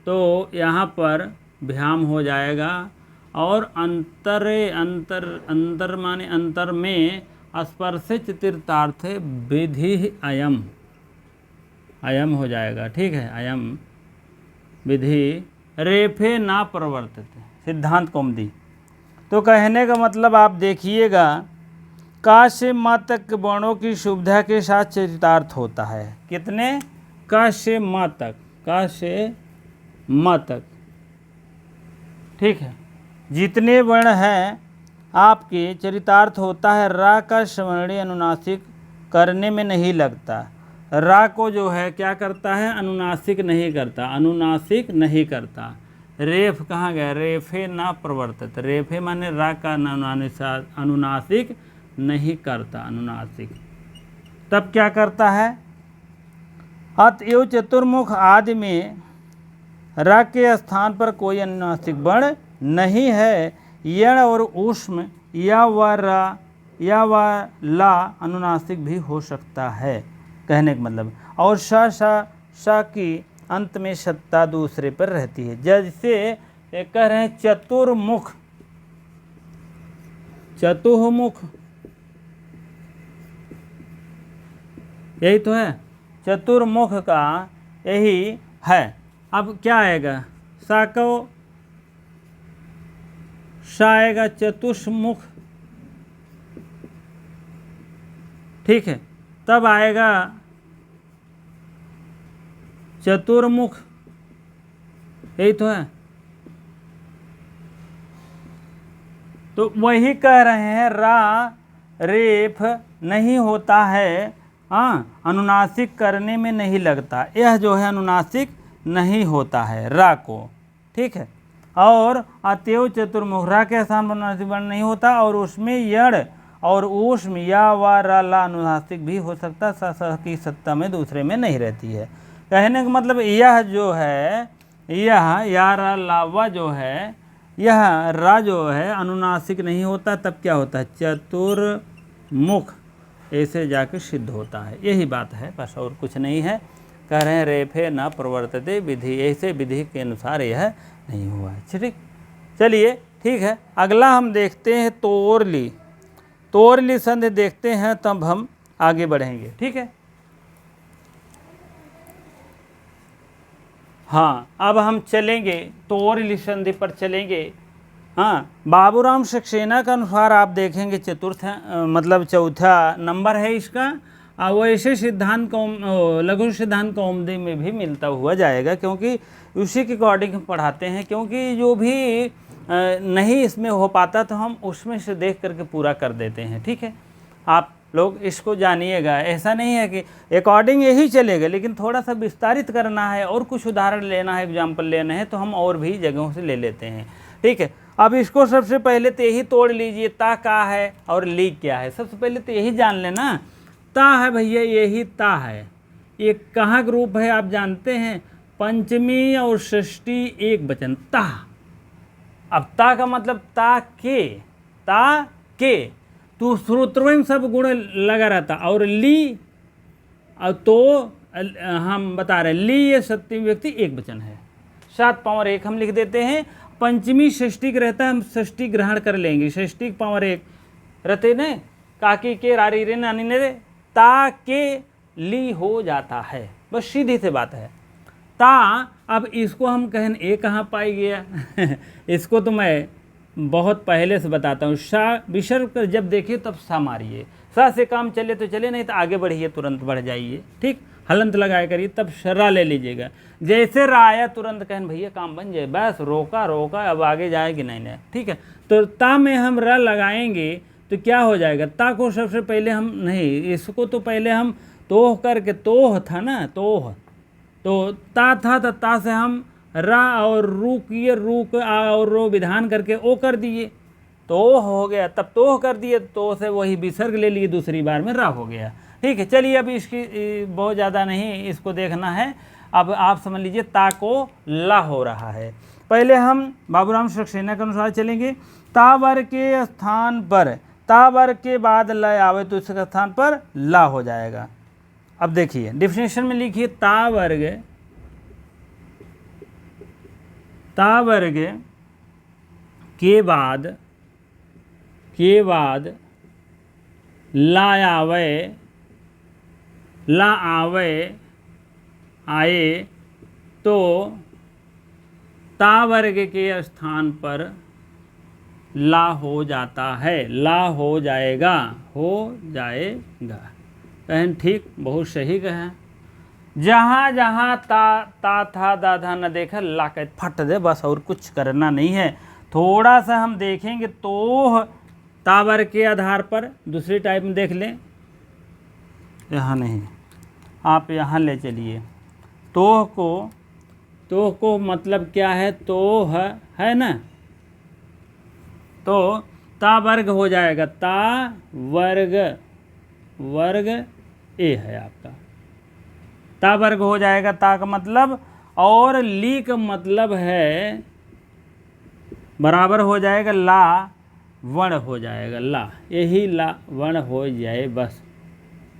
तो यहाँ पर भ्याम हो जाएगा। और अंतर माने अंतर में स्पर्श चतुर्थार्थ विधि अयम, अयम हो जाएगा। ठीक है, अयम विधि रेफे ना प्रवर्तित, सिद्धांत कौमुदी। तो कहने का मतलब आप देखिएगा, का से मा तक वर्णों की सुविधा के साथ चरितार्थ होता है। कितने, का से मा तक, का से मा तक। ठीक है, जितने वर्ण हैं आपके चरितार्थ होता है। रा का स्वर्णीय अनुनासिक करने में नहीं लगता, रा को जो है क्या करता है, अनुनासिक नहीं करता, अनुनासिक नहीं करता। रेफ कहाँ गया, रेफे ना प्रवर्तित, रेफे माने रा का अनुनासिक नहीं करता, अनुनासिक। तब क्या करता है, अतएव चतुर्मुख आदि में रा के स्थान पर कोई अनुनासिक वर्ण नहीं है। यण और ऊष्म या व रा या व ला अनुनासिक भी हो सकता है, कहने का मतलब। और सा की अंत में सत्ता दूसरे पर रहती है। जैसे कह रहे हैं चतुर्मुख, चतुर्मुख यही तो है, चतुर्मुख का यही है। अब क्या आएगा, सा को सा आएगा चतुष्मुख, ठीक है। तब आएगा चतुर्मुख, यही तो है। तो वही कह रहे हैं रा रेफ नहीं होता है, हाँ, अनुनासिक करने में नहीं लगता। यह जो है अनुनासिक नहीं होता है रा को, ठीक है। और अतएव चतुर्मुख रा के स्थान पर अनुनासिक वर्ण नहीं होता, और उसमें यण और ऊष्म या व रा ला अनुनासिक भी हो सकता, स की सत्ता में दूसरे में नहीं रहती है। कहने का मतलब यह जो है, यह या रा ला वा जो है, यह रा जो है अनुनासिक नहीं होता, तब क्या होता है, चतुर्मुख ऐसे जाके सिद्ध होता है। यही बात है, बस और कुछ नहीं है। कह रहे हैं रेफे न प्रवर्तते विधि, ऐसे विधि के अनुसार यह नहीं हुआ है, ठीक। चलिए ठीक है, अगला हम देखते हैं तोरली, तोरली संधि देखते हैं, तब हम आगे बढ़ेंगे, ठीक है। हाँ, अब हम चलेंगे तोरली संधि पर चलेंगे। हाँ, बाबूराम सक्सेना के अनुसार आप देखेंगे चतुर्थ मतलब चौथा नंबर है इसका। वैसे सिद्धांत लघु सिद्धांत कौमुदी में भी मिलता हुआ जाएगा, क्योंकि उसी के अकॉर्डिंग हम पढ़ाते हैं। क्योंकि जो भी नहीं इसमें हो पाता तो हम उसमें से देख करके पूरा कर देते हैं, ठीक है। आप लोग इसको जानिएगा, ऐसा नहीं है कि अकॉर्डिंग यही चलेगा, लेकिन थोड़ा सा विस्तारित करना है और कुछ उदाहरण लेना है, एग्जाम्पल लेना है, तो हम और भी जगहों से ले लेते हैं, ठीक है। अब इसको सबसे पहले तो यही तोड़ लीजिए, ता का है और ली क्या है। सबसे पहले तो यही जान लेना, ता है भैया, यही ता है। ये कहाँ का रूप है आप जानते हैं, पंचमी और षष्ठी एक वचन ता। अब ता का मतलब ता के, तो श्रोत्रवयं सब गुण लगा रहता। और ली, और तो हम बता रहे हैं ली ये सप्तमी व्यक्ति एक वचन है, 7 पावर 1 हम लिख देते हैं। पंचमी षष्ठी रहता है, हम षष्ठी ग्रहण कर लेंगे, षष्ठी पावर 1 रहते ने, काकी के रारी रे नानी ने रे, ता के ली हो जाता है, बस सीधी सी बात है। ता, अब इसको हम कहें ए कहाँ पाई गया इसको तो मैं बहुत पहले से बताता हूँ। सा विसर्ग कर जब देखिए तब सा मारिए, सा से काम चले तो चले, नहीं तो आगे बढ़िए, तुरंत बढ़ जाइए, ठीक। हलंत लगाया करिए, तब शर्रा ले लीजिएगा। जैसे रा आया तुरंत कहें भैया काम बन जाए, बस रोका अब आगे जाएगी नहीं, ठीक है। तो ता में हम रा लगाएंगे तो क्या हो जाएगा, ता को सबसे पहले हम नहीं, इसको तो पहले हम तोह करके, तोह था ना, तोह, तो ता था, तो ता से हम रा और रू किए, रू को आ और रो विधान करके ओ कर दिए, तो हो गया। तब तोह कर दिए, तो से वही विसर्ग ले लिए, दूसरी बार में रा हो गया, ठीक है। चलिए अब इसकी बहुत ज़्यादा नहीं इसको देखना है, अब आप समझ लीजिए ता को ला हो रहा है। पहले हम बाबूराम सक्सेना के अनुसार चलेंगे। ता वर्ग के स्थान पर, ता वर्ग के बाद ल आवे तो उसके स्थान पर ला हो जाएगा। अब देखिए डिफिनेशन में लिखिए, ता वर्ग के बाद ला आए तो ता वर्ग के स्थान पर ला हो जाता है, ला हो जाएगा, कहें ठीक, बहुत सही कहें। जहाँ जहाँ ता था दा था न देखा, ला के फट दे, बस और कुछ करना नहीं है। थोड़ा सा हम देखेंगे तो तावर के आधार पर दूसरी टाइप में देख लें, यहाँ नहीं, आप यहाँ ले चलिए। तोह को तो को मतलब क्या है, तो है ना, तो ता वर्ग हो जाएगा, ता वर्ग, वर्ग ए है आपका, ता वर्ग हो जाएगा, ता का मतलब, और ली का मतलब है बराबर हो जाएगा ला वर्ण हो जाएगा, ला, यही ला वर्ण हो जाए बस,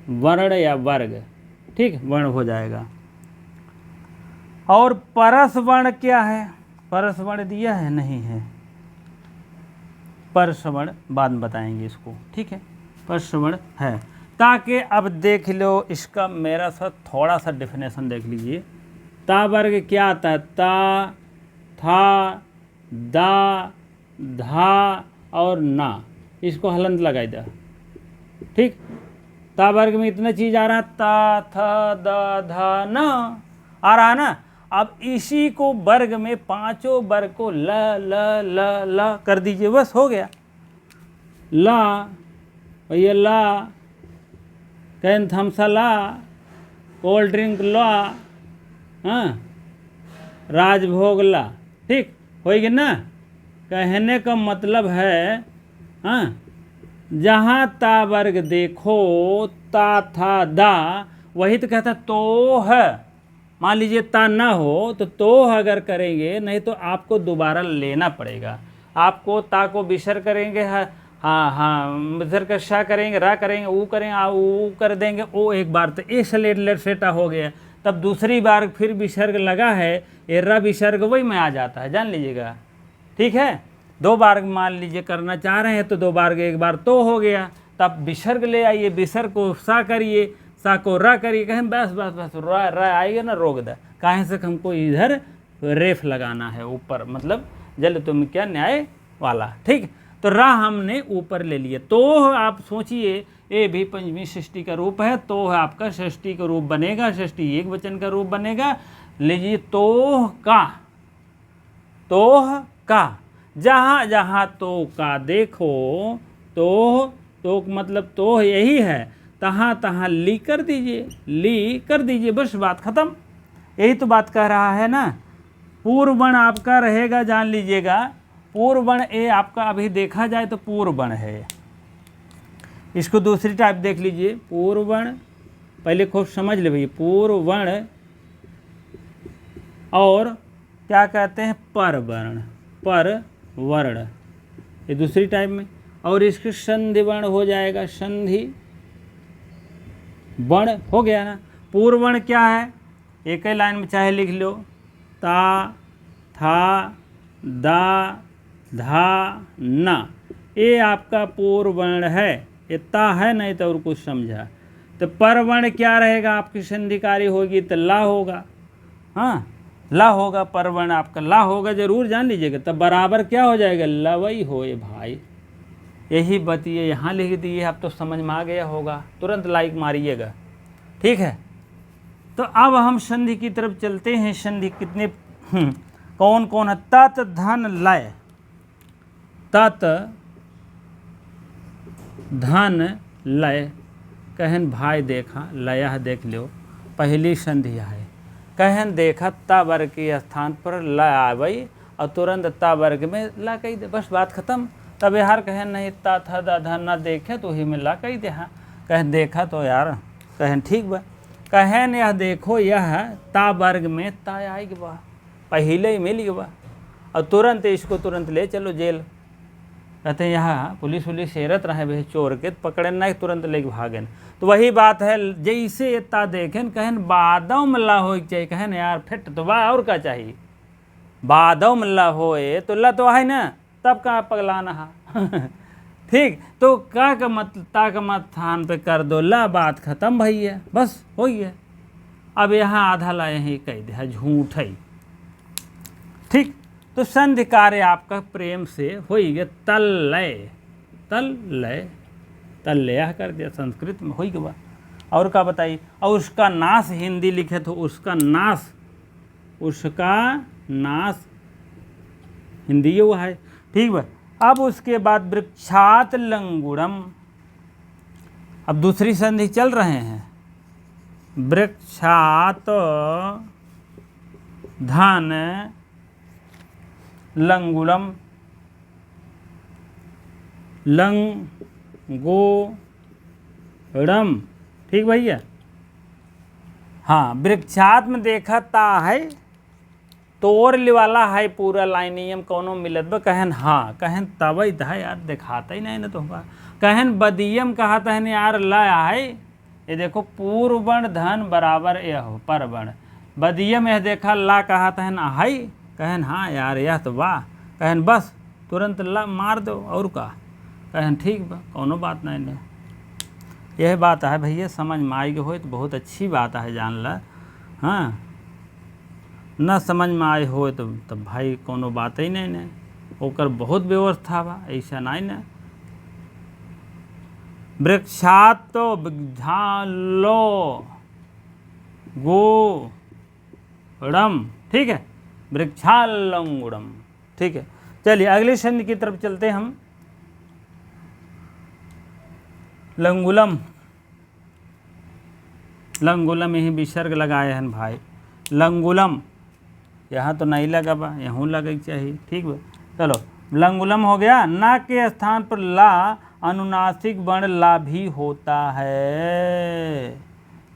वर्ण या वर्ग, ठीक, वर्ण हो जाएगा। और परस वर्ण क्या है, परस वर्ण दिया है, नहीं है, परस वर्ण बाद में बताएंगे इसको, ठीक है, परस वर्ण है। ताकि अब देख लो इसका मेरा सा थोड़ा सा डेफिनेशन देख लीजिए। ता वर्ग क्या आता है, ता, था, दा, धा और ना, इसको हलंत लगाई दा, ठीक। ता वर्ग में इतना चीज आ रहा है, ता, था, दा, धा, ना आ रहा है ना। अब इसी को वर्ग में पांचों वर्ग को ल ल ल ल कर दीजिए, बस हो गया। ला भैया, ला कैन थम्सा, ला कोल्ड ड्रिंक, ला, हाँ, राजभोग, ला, ठीक होगी ना। कहने का मतलब है, हाँ, जहाँ ता वर्ग देखो, ता, था, दा, वही तो कहता तो है। मान लीजिए ता ना हो तो अगर करेंगे, नहीं तो आपको दोबारा लेना पड़ेगा। आपको ता को विसर करेंगे, हाँ विसर का शा करेंगे, रा करेंगे, ऊ करेंगे, ऊ कर देंगे, ओ एक बार तो ए लेट सेटा हो गया, तब दूसरी बार फिर विसर्ग लगा है, एर्रा विसर्ग वही में आ जाता है, जान लीजिएगा, ठीक है। दो बार मान लीजिए करना चाह रहे हैं तो दो बार, एक बार तो हो गया, तब विसर्ग ले आइए, विसर्ग को सा करिए, सा को रा करिए, कहें बस बस बस रा आएगा ना, रोक दे, कहें से हमको इधर रेफ लगाना है ऊपर, मतलब जल तुम क्या न्याय वाला, ठीक। तो रा हमने ऊपर ले लिया। तो आप सोचिए, ए भी पंचमी षष्ठी का रूप है, तो है आपका षष्ठी का रूप बनेगा, षष्ठी एक वचन का रूप बनेगा। लीजिए तोह का, तोह का, जहाँ जहाँ तो का देखो, तो मतलब तो यही है, तहाँ तहाँ ली कर दीजिए, ली कर दीजिए, बस बात खत्म। यही तो बात कह रहा है ना। पूर्व वर्ण आपका रहेगा, जान लीजिएगा, पूर्व वर्ण ए आपका अभी देखा जाए तो पूर्व वर्ण है। इसको दूसरी टाइप देख लीजिए, पूर्व वर्ण, पहले खूब समझ ले भैया, पूर्व वर्ण और क्या कहते हैं, पर वर्ण, पर वर्ण, ये दूसरी टाइप में। और इसके संधि वर्ण हो जाएगा, संधि वर्ण हो गया ना। पूर्व वर्ण क्या है, एक ही लाइन में चाहे लिख लो, ता, था, दा, धा, ना, ये आपका पूर्व वर्ण है, ये ता है, नहीं तो और कुछ समझा। तो पर वर्ण क्या रहेगा, आपकी संधिकारी होगी तो ला होगा, हाँ, ला होगा, पर वर्ण आपका ला होगा, जरूर जान लीजिएगा। तब बराबर क्या हो जाएगा, लवई होए भाई। यही बतिए यहाँ लिख दिए, अब तो समझ में आ गया होगा, तुरंत लाइक मारिएगा, ठीक है। तो अब हम संधि की तरफ चलते हैं। संधि कितने कौन कौन है, तत्, धन, लय, तत्, धन, लय। कहन भाई देखा, लय देख लो, पहली संधि है। कहन देखा ता वर्ग के स्थान पर ल आवई और तुरंत ता वर्ग में ला कही दे, बस बात खत्म। तब यार कहन नहीं ता था दा धा ना देखे तो ही में ला कही दे, हाँ कहन देखा तो यार कहन ठीक बा, कहन यह देखो यह ता वर्ग में ता आएगी बा, पहले ही मिल गया, और तुरंत इसको तुरंत ले चलो जेल। कहते हैं यहाँ पुलिस हेरत रहे भाई चोर के, पकड़े ना तुरंत लेके भागेन। तो वही बात है, जैसे ता देखें कहन बादव में ला हो चाहिए, कहन यार फिट तो वाह और क्या चाहिए, बादव में ला होए तो ला तो है ना, तब का पगलाना है ठीक। तो का मतलब ता का मत स्थान पे कर दो ला, बात खत्म भैया, बस हो गया। अब यहाँ आधा ला यही कह दिया झूठ है, ठीक। तो संधि कार्य आपका प्रेम से हो गया, तल लय, तल लय, तल लय कर दिया, संस्कृत में हो गया। और क्या बताइए, और उसका नाश हिंदी लिखे तो उसका नाश, उसका नाश हिंदी हुआ है, ठीक है। अब उसके बाद वृक्षात लंगुड़म, अब दूसरी संधि चल रहे हैं, वृक्षात धन लंगुलम लंगोड़म। ठीक भैया। हाँ, वृक्षात्म देखा ता है तोर वाला है पूरा लाइनियम कोनो मिलत बा। कहन हाँ, कहन तब था यार, दिखाता ही नहीं ना तो। कहन बदियम कहा तहन यार ला है, ये देखो पूर्व वर्ण धन बराबर यह पर वर्ण। बदियम यह देखा ला कहा तहन है। कहन हाँ यार यह तो वाह। कहन बस तुरंत ला मार दो और का। कहन ठीक बा, कोनो बात नहीं ने। यह बात है भैया, समझ में आई हो तो बहुत अच्छी बात है, जान ला। हाँ, न समझ में आए हो तो तब भाई कोनो बात ही नहीं ने। ओकर बहुत व्यवस्था बा, ऐसा नहीं ने। वृक्षात तो झालो गोड़म। ठीक है, वृक्षालंगुड़म। ठीक है, चलिए अगले छंद की तरफ चलते हैं हम। लंगुलम, लंगुलम यही विसर्ग लगाए हैं भाई। लंगुलम यहाँ तो नहीं लगा बा, यहाँ लगे चाहिए। ठीक बा, चलो लंगुलम हो गया। ना के स्थान पर ला अनुनासिक वर्ण ला भी होता है।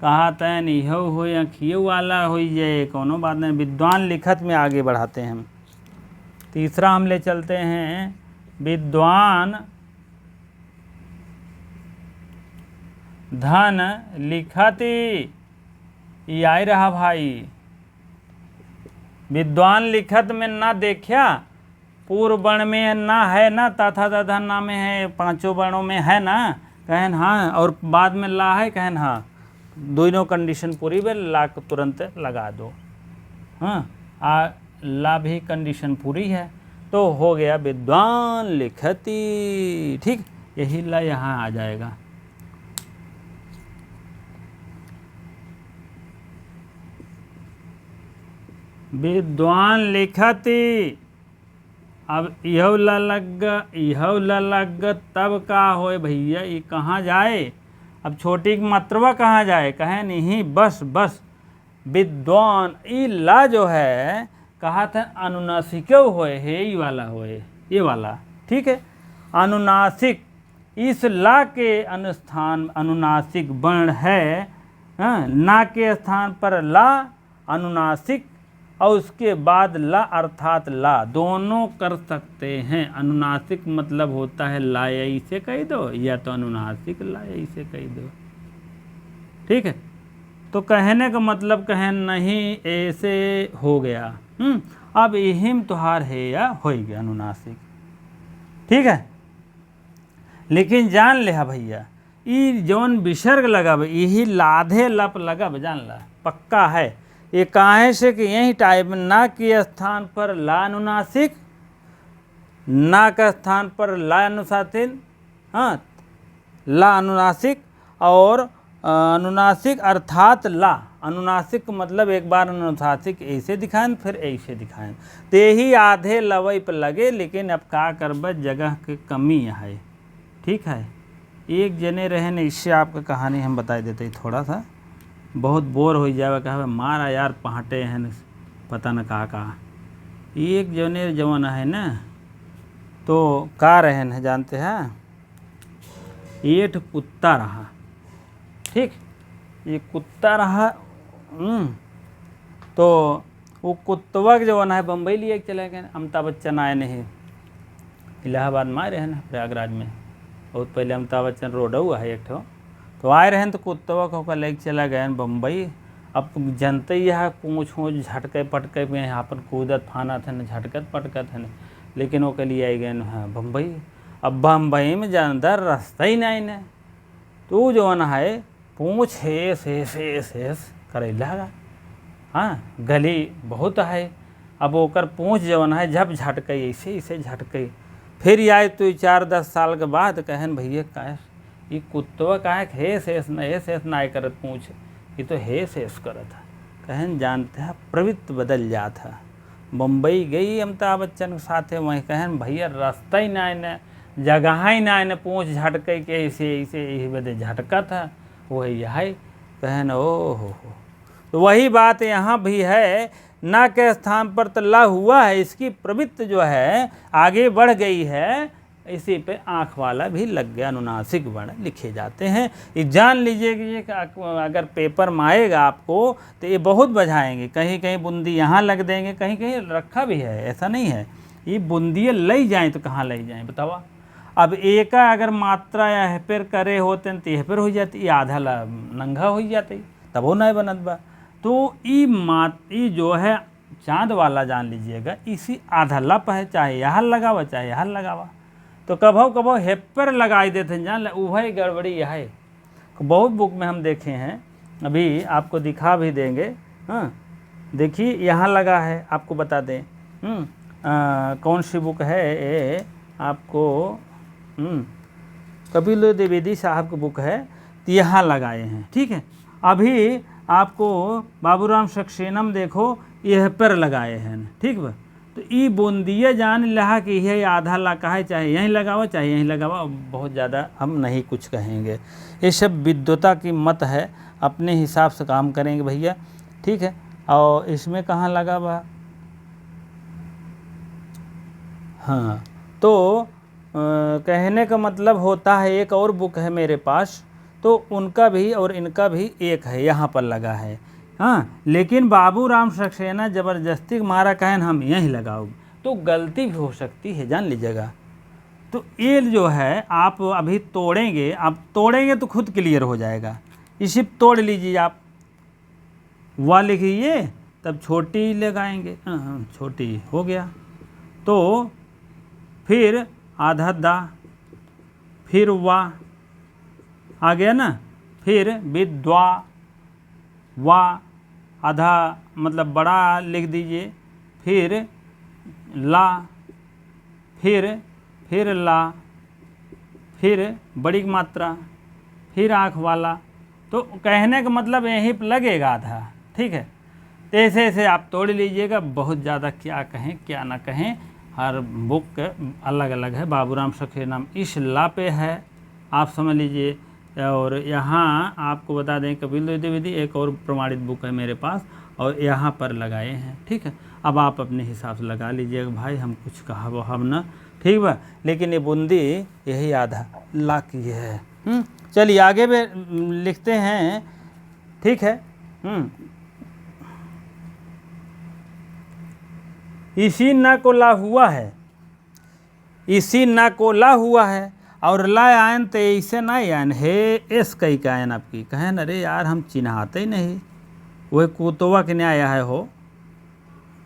कहा तैन इहो हो या खियो वाला हो जाए, कोनो बात नहीं। विद्वान लिखत में आगे बढ़ाते हैं हम। तीसरा हम ले चलते हैं विद्वान धन लिखति। ये आई रहा भाई, विद्वान लिखत में ना देखा, पूर्व वर्ण में ना है ना, तथा तथा ना में है, पांचों वर्णों में है ना। कहन हाँ, और बाद में ला है। कहन हाँ, दोनों कंडीशन पूरी बे, ला को तुरंत लगा दो। हाँ, ला भी कंडीशन पूरी है तो हो गया विद्वान लिखति। ठीक, यही ला यहाँ आ जाएगा। विद्वान लिखति। अब यह लग तब का होए भैया, ये कहाँ जाए। अब छोटी मात्रवा कहाँ जाए। कहे नहीं, बस बस विद्वान। ये ला जो है कहा था अनुनासिक होए है, ये वाला होए, ये वाला। ठीक है, अनुनासिक। इस ला के अनुस्थान अनुनासिक वर्ण है। हाँ, ना के स्थान पर ला अनुनासिक और उसके बाद ला अर्थात ला, दोनों कर सकते हैं। अनुनासिक मतलब होता है ला ऐसे कह दो, या तो अनुनासिक ला ऐसे कह दो। ठीक है, तो कहने का मतलब कहें नहीं ऐसे हो गया। अब यही तुहार है या हो गया अनुनासिक। ठीक है, लेकिन जान ले भैया, ये जौन विसर्ग लगब यही लाधे लप लगब, जान ला पक्का है। ये काहे से कि यही टाइप ना के स्थान पर ला अनुनासिक, ना के स्थान पर ला अनुसातिन। हाँ, ला अनुनासिक और अनुनासिक अर्थात ला। अनुनासिक मतलब एक बार अनुनासिक ऐसे दिखाएं फिर ऐसे दिखाएं, ते ही आधे लवई पर लगे। लेकिन अब का करब, जगह की कमी है। ठीक है, एक जने रहे न, इससे आपका कहानी हम बता देते थोड़ा सा, बहुत बोर हो जाए। कहा मारा यार पहाटे हैं पता न कहा। एक जने जवान है ना, तो का रहे न जानते हैं, एक कुत्ता रहा। ठीक, ये कुत्ता रहा। तो वो कुत्तवा के जवान है बम्बई लिए चले गए। अमिताभ बच्चन आए नहीं, इलाहाबाद में आए रहे ना, प्रयागराज में। बहुत पहले अमिताभ बच्चन रोड हुआ है एक ठो, तो आए रहे तो कुत्तवा को लेके चला गए बम्बई। अब जनते ही है पूछ वूछ झटके पटके में यहाँ पर कूदत फाना थे न, झटकत पटकत है न। लेकिन वो के लिए आई गए हाँ बम्बई। अब बम्बई में जानदार रास्ता ही नहीं न, तो जो है पूछ हेस करे लगा। हाँ, गली बहुत है। अब ओकर पूछ जवन है जब झटकई ऐसे ऐसे झटकई। फिर आए तो 4-10 साल के बाद कहन भैया कहे ये कुत्तवा काहे हेस ना करत पूछ, ये तो हेस करत है। कहन जानते हैं प्रवृत्ति बदल जात है। बम्बई गई अमिताभ बच्चन के साथे, वहीं कहन भैया रास्ता ही ना न, जगह ही ना न, पूछ झटके के ऐसे ऐसे यही बदे झटकत है। वही है कहन ओ हो। तो वही बात यहाँ भी है, ना के स्थान पर तो ला हुआ है, इसकी प्रवृत्ति जो है आगे बढ़ गई है, इसी पे आँख वाला भी लग गया, अनुनासिक वर्ण लिखे जाते हैं। ये जान लीजिए कि ये अगर पेपर में आएगा आपको तो ये बहुत बझाएंगे, कहीं कहीं बूंदी यहाँ लग देंगे, कहीं कहीं रखा भी है, ऐसा नहीं है। ये बूंदियाँ लई जाएँ तो कहाँ लई जाएँ बतावा। अब एक अगर मात्रा या हेपेर करे होते तो हेपेर हो जाती, ये आधा नंगा हो जाती, तब वो नहीं बनत बा। तो ई जो है चाँद वाला जान लीजिएगा, इसी आधा लप है, चाहे यहाँ लगावा चाहे यहाँ लगावा। तो कभो कभो हेपर लगाई देते जान, वही गड़बड़ी है। बहुत बुक में हम देखे हैं, अभी आपको दिखा भी देंगे। हाँ देखिए यहाँ लगा है, आपको बता दें कौन सी बुक है ये, आपको कपिल द्विवेदी साहब की बुक है, तो यहाँ लगाए हैं। ठीक है, अभी आपको बाबूराम सक्सेना देखो यह पर लगाए हैं। ठीक बा, तो ये बूंदिया जान लहा कि यह आधा लाका है, चाहे यहीं लगावा चाहे यहीं लगावा, बहुत ज़्यादा हम नहीं कुछ कहेंगे। ये सब विद्वता की मत है, अपने हिसाब से काम करेंगे भैया। ठीक है, और इसमें कहाँ लगा बा, हाँ तो कहने का मतलब होता है, एक और बुक है मेरे पास, तो उनका भी और इनका भी एक है, यहाँ पर लगा है। हाँ, लेकिन बाबूराम सक्सेना ज़बरदस्ती मारा कहें हम यहीं लगाओ, तो गलती भी हो सकती है, जान लीजिएगा। तो ये जो है आप अभी तोड़ेंगे, आप तोड़ेंगे तो खुद क्लियर हो जाएगा। इसी तोड़ लीजिए आप, वाह लिखिए, तब छोटी लगाएंगे, छोटी हो गया। तो फिर आधा दा, फिर वाह आ गया ना, फिर विद्वा वा, आधा मतलब बड़ा लिख दीजिए, फिर ला, फिर ला, फिर बड़ी मात्रा, फिर आँख वाला। तो कहने का मतलब यहीं पर लगेगा आधा। ठीक है, तो ऐसे ऐसे आप तोड़ लीजिएगा। बहुत ज़्यादा क्या कहें क्या ना कहें, हर बुक अलग अलग है। बाबूराम सक्सेना इस ला पे है, आप समझ लीजिए। और यहाँ आपको बता दें कपिल द्विवेदी एक और प्रमाणित बुक है मेरे पास, और यहाँ पर लगाए हैं। ठीक है, अब आप अपने हिसाब से लगा लीजिएगा भाई, हम कुछ कहा वो हम ना, ठीक बा। लेकिन ये बूंदी यही आधा ला की है। चलिए आगे भी लिखते हैं। ठीक है, इसी ना को ला हुआ है, इसी ना को ला हुआ है, और ला आयन तो ऐसे नहीं आयन है, एस कई का आयन आपकी कहें, अरे यार हम चिन्हाते ही नहीं, वह कुतवा के नहीं आया है हो।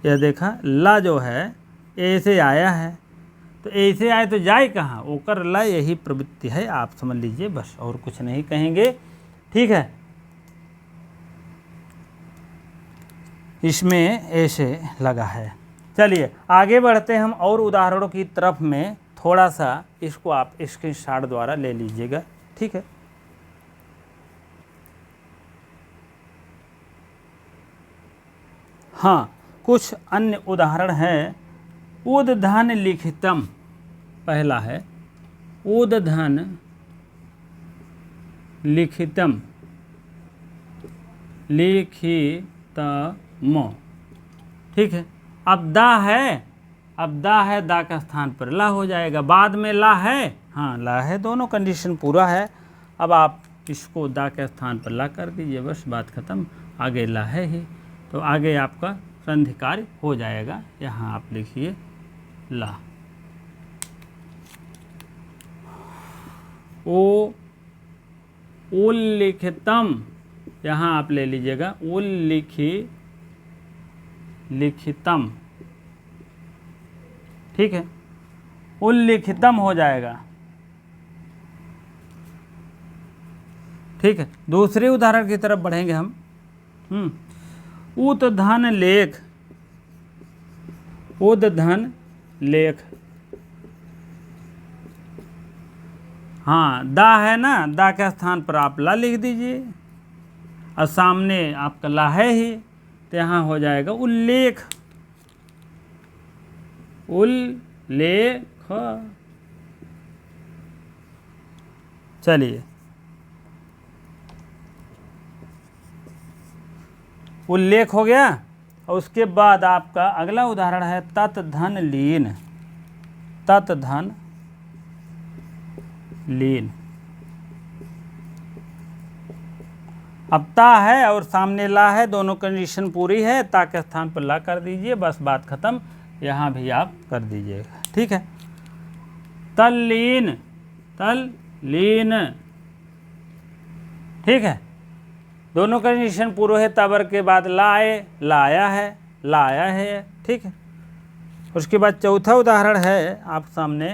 यह देखा ला जो है ऐसे आया है, तो ऐसे आए तो जाए कहाँ, ओकर ला यही प्रवृत्ति है, आप समझ लीजिए बस, और कुछ नहीं कहेंगे। ठीक है, इसमें ऐसे लगा है। चलिए आगे बढ़ते हम और उदाहरणों की तरफ में, थोड़ा सा इसको आप स्क्रीनशॉट द्वारा ले लीजिएगा। ठीक है, हाँ कुछ अन्य उदाहरण हैं। उद्धन लिखितम, पहला है उद्धन लिखितम, लिखितम। ठीक है, अब दा है, अब दा है, दा का स्थान पर ला हो जाएगा, बाद में ला है, हाँ ला है, दोनों कंडीशन पूरा है। अब आप इसको दा के स्थान पर ला कर दीजिए, बस बात ख़त्म। आगे ला है ही, तो आगे आपका संधि कार्य हो जाएगा। यहाँ आप लिखिए ला, ओ उल्लिखितम, यहाँ आप ले लीजिएगा लिखितम। ठीक है, उल्लिखितम हो जाएगा। ठीक है, दूसरे उदाहरण की तरफ बढ़ेंगे हम। उद्धन लेख, उद्धन लेख, हाँ दा है ना, दा के स्थान पर आप ला लिख दीजिए, और सामने आपका ला है ही, तो यहाँ हो जाएगा उल्लेख, उल्लेख। चलिए उल्लेख हो गया। और उसके बाद आपका अगला उदाहरण है तत् धन लीन। तत् धन लीन। अब ता है और सामने ला है, दोनों कंडीशन पूरी है, ता के स्थान पर ला कर दीजिए, बस बात खत्म। यहाँ भी आप कर दीजिएगा, ठीक है। तल्लीन, तल्लीन, ठीक है। दोनों कंडीशन पूरे है, तबर के बाद लाए, लाया है, लाया है, ठीक है। उसके बाद चौथा उदाहरण है आप सामने,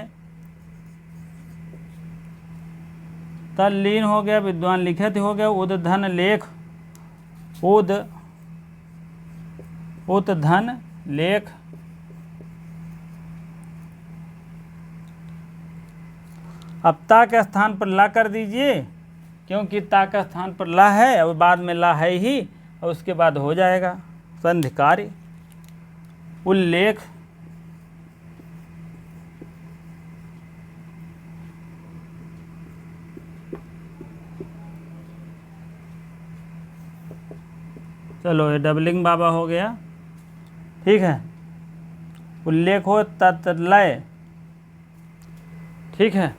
तल्लीन हो गया, विद्वान लिखित हो गया, उद धन लेख, उद उत धन लेख। अब ता के स्थान पर ला कर दीजिए, क्योंकि ता का स्थान पर ला है और बाद में ला है ही, और उसके बाद हो जाएगा संधि कार्य। उल्लेख, चलो ये डबलिंग बाबा हो गया, ठीक है। उल्लेख हो तत्लय, ठीक है।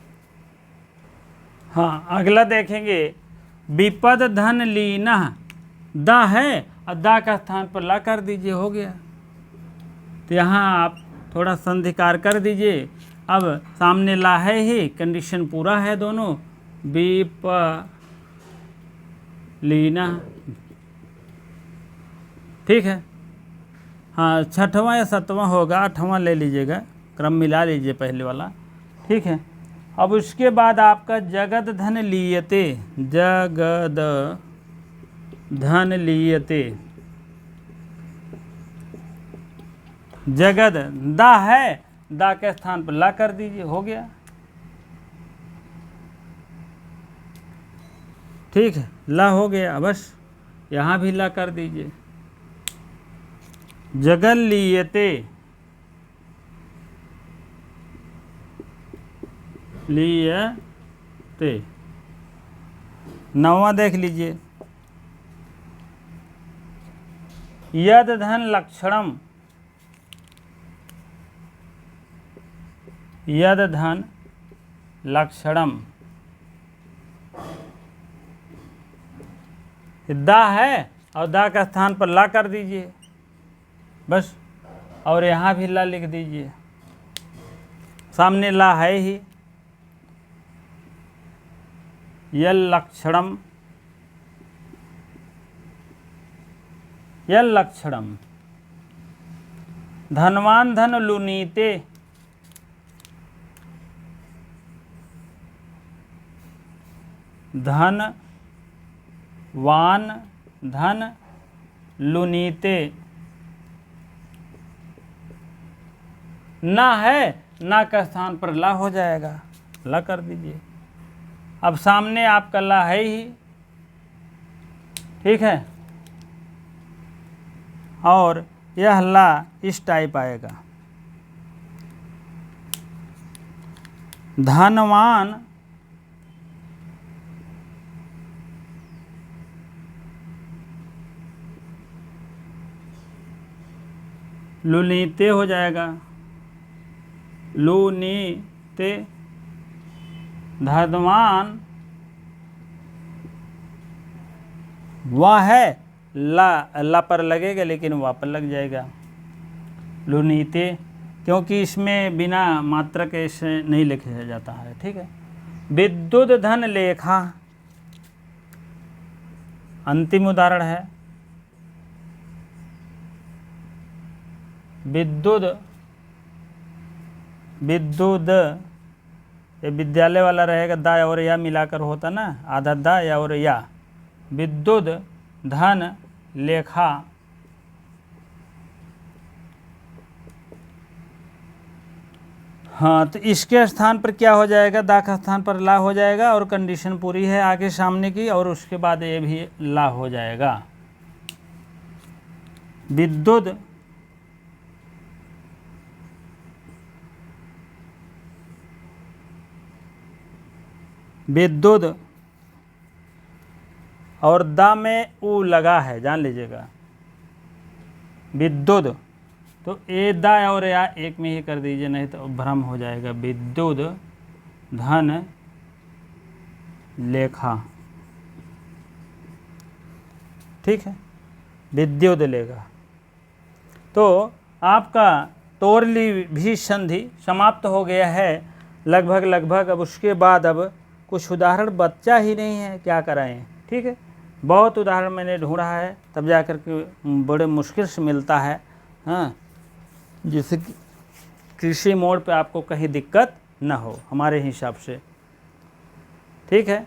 हाँ, अगला देखेंगे विपद धन लीना। दा है और दा का स्थान पर ला कर दीजिए, हो गया। तो यहाँ आप थोड़ा संधिकार कर दीजिए। अब सामने ला है ही, कंडीशन पूरा है दोनों, विप लीना, ठीक है। हाँ, छठवां या सातवां होगा, आठवां ले लीजिएगा, क्रम मिला लीजिए पहले वाला, ठीक है। अब उसके बाद आपका जगद धन लीयते, जगद धन लीयते। जगद दा है, दा के स्थान पर ला कर दीजिए, हो गया, ठीक है। ला हो गया, बस यहाँ भी ला कर दीजिए। जगल लीयते, लीयते। नौवां देख लीजिए, यद धन लक्षणम, यद धन लक्षणम। दा है और दा का स्थान पर ला कर दीजिए, बस। और यहाँ भी ला लिख दीजिए, सामने ला है ही। यल लक्षणम, यल लक्षणम। धनवान धन लुनीते, धन वान धन लुनीते। ना है, ना का स्थान पर ला हो जाएगा, ला कर दीजिए। अब सामने आपका ला है ही, ठीक है। और यह ला इस टाइप आएगा, धनवान लुनीते हो जाएगा, लुनीते। धनवान वह है, ला पर लगेगा लेकिन वह पर लग जाएगा, लुनीते, क्योंकि इसमें बिना मात्रक ऐसे नहीं लिखा जाता है, ठीक है। विद्युत धन लेखा, अंतिम उदाहरण है। विद्युत, विद्युत ये विद्यालय वाला रहेगा, दा और या मिलाकर होता ना, आधा दा या और या। विद्युत धन लेखा, हाँ, तो इसके स्थान पर क्या हो जाएगा, दा का स्थान पर ला हो जाएगा, और कंडीशन पूरी है आगे सामने की, और उसके बाद ये भी ला हो जाएगा। विद्युत और दा में उ लगा है, जान लीजिएगा, विद्युत, तो ए दा और या एक में ही कर दीजिए, नहीं तो भ्रम हो जाएगा। विद्युत धन लेखा, ठीक है, विद्युत लेखा। तो आपका तोरली भी संधि समाप्त हो गया है लगभग। अब उसके बाद अब कुछ उदाहरण बच्चा ही नहीं है, क्या कराएं, ठीक है। बहुत उदाहरण मैंने ढूंढा है, तब जाकर के बड़े मुश्किल से मिलता है, हाँ, जिससे कि कृषि मोड़ पे आपको कहीं दिक्कत न हो हमारे हिसाब से, ठीक है।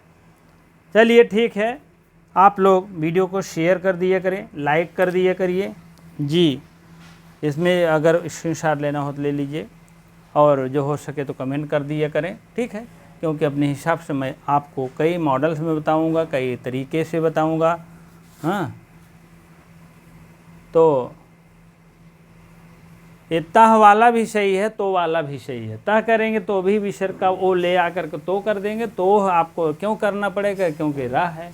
चलिए ठीक है, आप लोग वीडियो को शेयर कर दिया करें, लाइक कर दिया करिए जी। इसमें अगर स्क्रीनशॉट लेना हो तो ले लीजिए, और जो हो सके तो कमेंट कर दिया करें, ठीक है। क्योंकि अपने हिसाब से मैं आपको कई मॉडल्स में बताऊंगा, कई तरीके से बताऊंगा, हाँ। तो ये तह वाला भी सही है, तो वाला भी सही है। तह करेंगे तो भी विसर्ग का ओ ले आकर के तो कर देंगे, तो आपको क्यों करना पड़ेगा, क्योंकि रा है,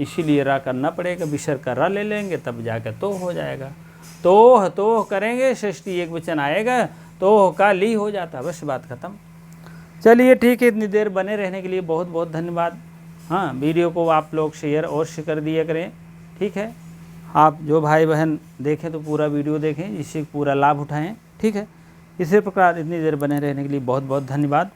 इसीलिए रा करना पड़ेगा। विसर्ग का रा ले लेंगे तब जाकर तो हो जाएगा। तो करेंगे षष्ठी एक वचन आएगा, तो का ली हो जाता, बस बात खत्म। चलिए ठीक है, इतनी देर बने रहने के लिए बहुत बहुत धन्यवाद। हाँ, वीडियो को आप लोग शेयर और से कर दिया करें, ठीक है। आप जो भाई बहन देखें तो पूरा वीडियो देखें, जिससे पूरा लाभ उठाएं, ठीक है। इसी प्रकार इतनी देर बने रहने के लिए बहुत बहुत धन्यवाद।